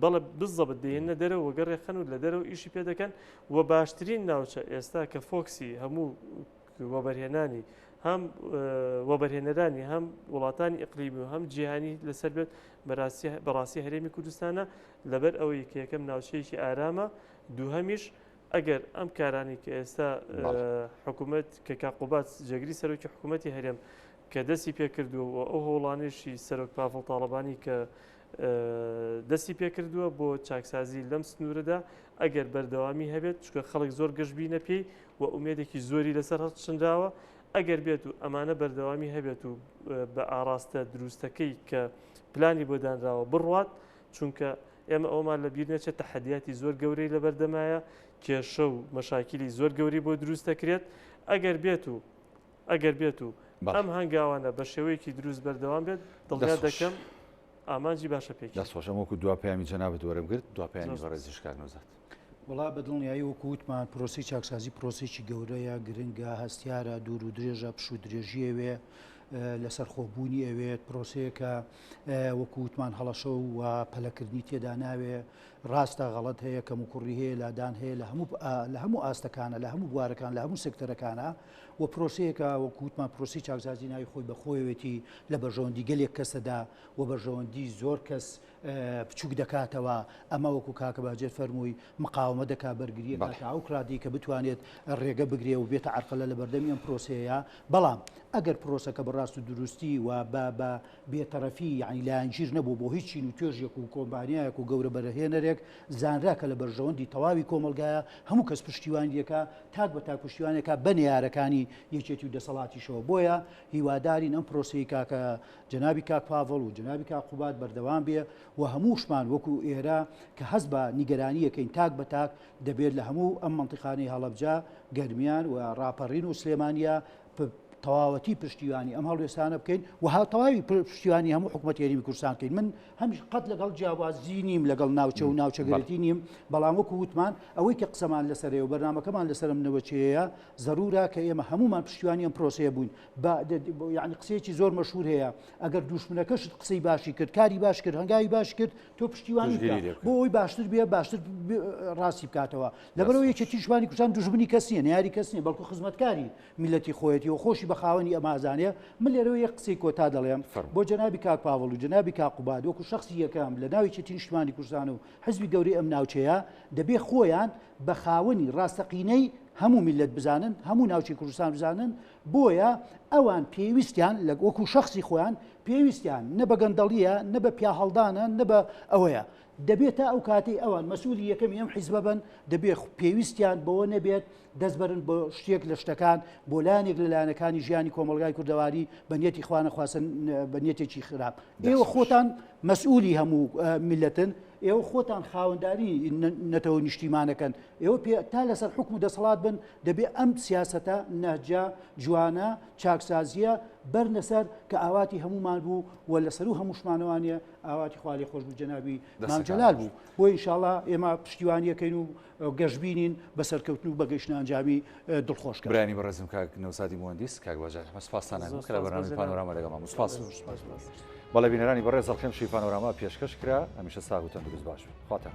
بەڵێ بزەبت دێنە دەرەوە وەگەڕێخەن و لە دەرەوە ئیشی پێ دەکەن و باشترین ناوچە ئێستا کە فۆکسی هەموو وەبەرهێنانی هەم وەبەرهێنەرانی هەم وڵاتانی ئیقلیمی و هەم جیهانی لەسەر بێت بەڕاستی هەرێمی کوردستانە لەبەر ئەوەی کە یەکەم ناوچەیەکی ئارامە دووهەمیش ئەگەر ئەم کارانی کە ئێستا حکوومەت کە کاقوبات جێگری سەرۆکی حکوومەتی هەرێم کە دەستی پێکردووە ئەو هۆڵانشی سەرۆک پاڤڵ تاڵەبانی کە دەستی پێکردووە بۆ چاکسازی لەم سنوورەدا ئەگەر بەردەوامی هەبێت چکە خەڵک زۆر گەشتبینە پێی و ئومێدێکی زۆری لەسەر هەڵچندراوە ئەگەر بێت و ئەمانە بەردەوامی هەبێت و بە ئاراستە دروستەکەی کە پلانی بۆ دانراوە بڕوات چونکە ئێمە ئەومان لە بیر نەچێت تەحەدیاتی زۆر گەورەی لە بەردەمایە کێشە و مەشاکلی زۆر گەوری بۆ دروست دەکرێت ئەگەر بێت و ئەم هەنگاوانە بە شێوەیەکی دروست بەردەوام بێت دڵنیا دەکەم ئامانجی باشە پێکی دەستخۆشە وەکو دواپیامی جەنابەت وەرەگرت دواپیانی بەڕێزی کاکنۆزات وڵا بە دڵنیایی وەکو وتمان پرۆسی چاکسازی پرۆسێکی گەورەیە گرنگە هەستیارە دوور و درێژە پش و درێژیەوێ لەسەر خۆبوونی ئەوێت پرۆسەیەکە وەکو وتمان هەڵەشە و پەلەکردنی تێدا ناوێ ڕاستە غەڵەت هەیە کەم و کوڕی هەیە لادان هەیە لە هەموو ئاستەکانە لە هەموو بوارەکان لە هەموو سێکتەرەکانە و پرۆسەیەکە وەکو وتمان پرۆسی چاکسازی ناوی خۆی بەخۆیەوێتی لە بەرژەوەندی گەلێک کەسەدا و بەرژەوەندی زۆر کەس بچووک دەکاتەوە ئەمە وەکو کاکە باجێت فەرمووی مقاومە دەکا بەرگریە ئەو کرادی کە بتوانێت ڕێگە بگرێ و بێتە عەرقەلە لە بەردەمی ئەم پرۆسەیە بەڵام ئەگەر پرۆسەکە بەڕاست و دروستی و بە بێتەرەفی یعنی لایەنگیر نەبوو بۆ هیچ چین و توێژێک و کۆمپانیایەک و گەورە بەرهێنەرێک زانراکە لە بەرژەوەندی تەواوی کۆمەلگایە هەموو کەس پشتیوانیەکە تاک بە تاک پشتیوانێکە بەنیارەکانی یەکێتی و دەسەڵاتیشەوە بۆیە هیوادارین ئەم پرۆسەی کاکە جەنابی کاک پاڤڵ و جەنابی کاقوبات بەردەوام بێ و هەمووشمان وەکو ئێرە کە هەست بە نیگەرانیەکەین تاک بە تاک دەبێت لە هەموو ئەم منتیقانەی هەڵەبجا گەرمیان و ڕاپەڕین و سلێمانیا تەواوەتی پشتیوانی ئەم هەڵوێستانە بکەین و تەواوی پشتیوانی هەموو حکوومەت یاریمی کوردستان بکەین من هەمیش قەت لەگەڵ جیاوازی نیم لەگەڵ ناوچە و ناوچەگەرێتی نیم بەڵام وەکو وتمان ئەوەی کە قسەمان لەسەرەیە و بەرنامەکەمان لەسەرم نەوەچەیە ضرورە کە ئێمە هەمومان پشتیوانی ئەم پرۆسەیە بووین یعنی قسەیەکی زۆر مەشهور هەیە ئەگەر دوشمنەکەشت قسەی باشی کرد کاری باش کرد هەنگاوی باش کرد تۆ پشتیوانی بۆ ئەوی باشتر بێ باشتر ڕاستی بکاتەوە لەبەرەوە یەکێتی شوانی کوردستان دوژمنی کەس نیە نیاری کەس نیە بەڵکو خزمەتکاری میلەتی خۆیەتی و خۆشی بە خاوەنی ئەمازانەیە من لێرەوە یەک قسەی کۆتا دەڵێم بۆ جەنابی کاک پاڤڵ و جەنابی کاقوبات وەکو شخصی یەکەم لە ناوی یەکێتی نیشتیمانی کوردستان و حزبی گەورەی ئەم ناوچەیە دەبێ خۆیان بە خاوەنی ڕاستەقینەی هەموو میلەت بزانن هەموو ناوچەی کوردستان بزانن بۆیە ئەوان پێویستیان لە وەکو شخصی خۆیان پێویستیان نە بە گەندەڵیە نە بە پیا هەڵدانە نە بە ئەوەیە دەبێتە ئەو کاتی ئەوان مەسئولی یەکەمی ئەم حیزبە بن دەبێت پێویستیان بەوە نەبێت دەستبەرن بۆ شتێک لە شتەکان بۆ لایەنێک لە لایەنەکانی ژیانی کۆمەلگای کوردەواری بەنیەتی خوانەخواستن بەنیەتێکی خراپ ئێوە خۆتان مەسئولی هەموو میلەتن ئێوە خۆتان خاوەنداری نەتەوە نیشتیمانەکەن ئێوە تا لەسەر حکم و دەسەڵات بن دەبێت ئەم سیاسەتە نەهجا جوانە چاکسازیە بەرنەسەر کە ئاواتی هەمومان بوو و لەسەر و هەمووشمانەوانە ئاواتی خوالی خۆش بوو جەنابی مامجەلال بوو بۆ ئینشاءڵڵا ئێمە پشتیوانیەکەین و گەشتبینین بەسەرکەوتن و بەگەیشتن ئەنجامی دڵخۆشکە برانی بەڕێزم کاک نەوسادی مهندس کاک باجار سپاسانە کە لە بەرنامەی پانۆراما لەگەڵمان سپاس بەڵێ بینەرانی بەڕێز ئەڵقەم شەی پانۆراما پێشکەش کرا هەمیشە ساغ و تەندروست باش خواتان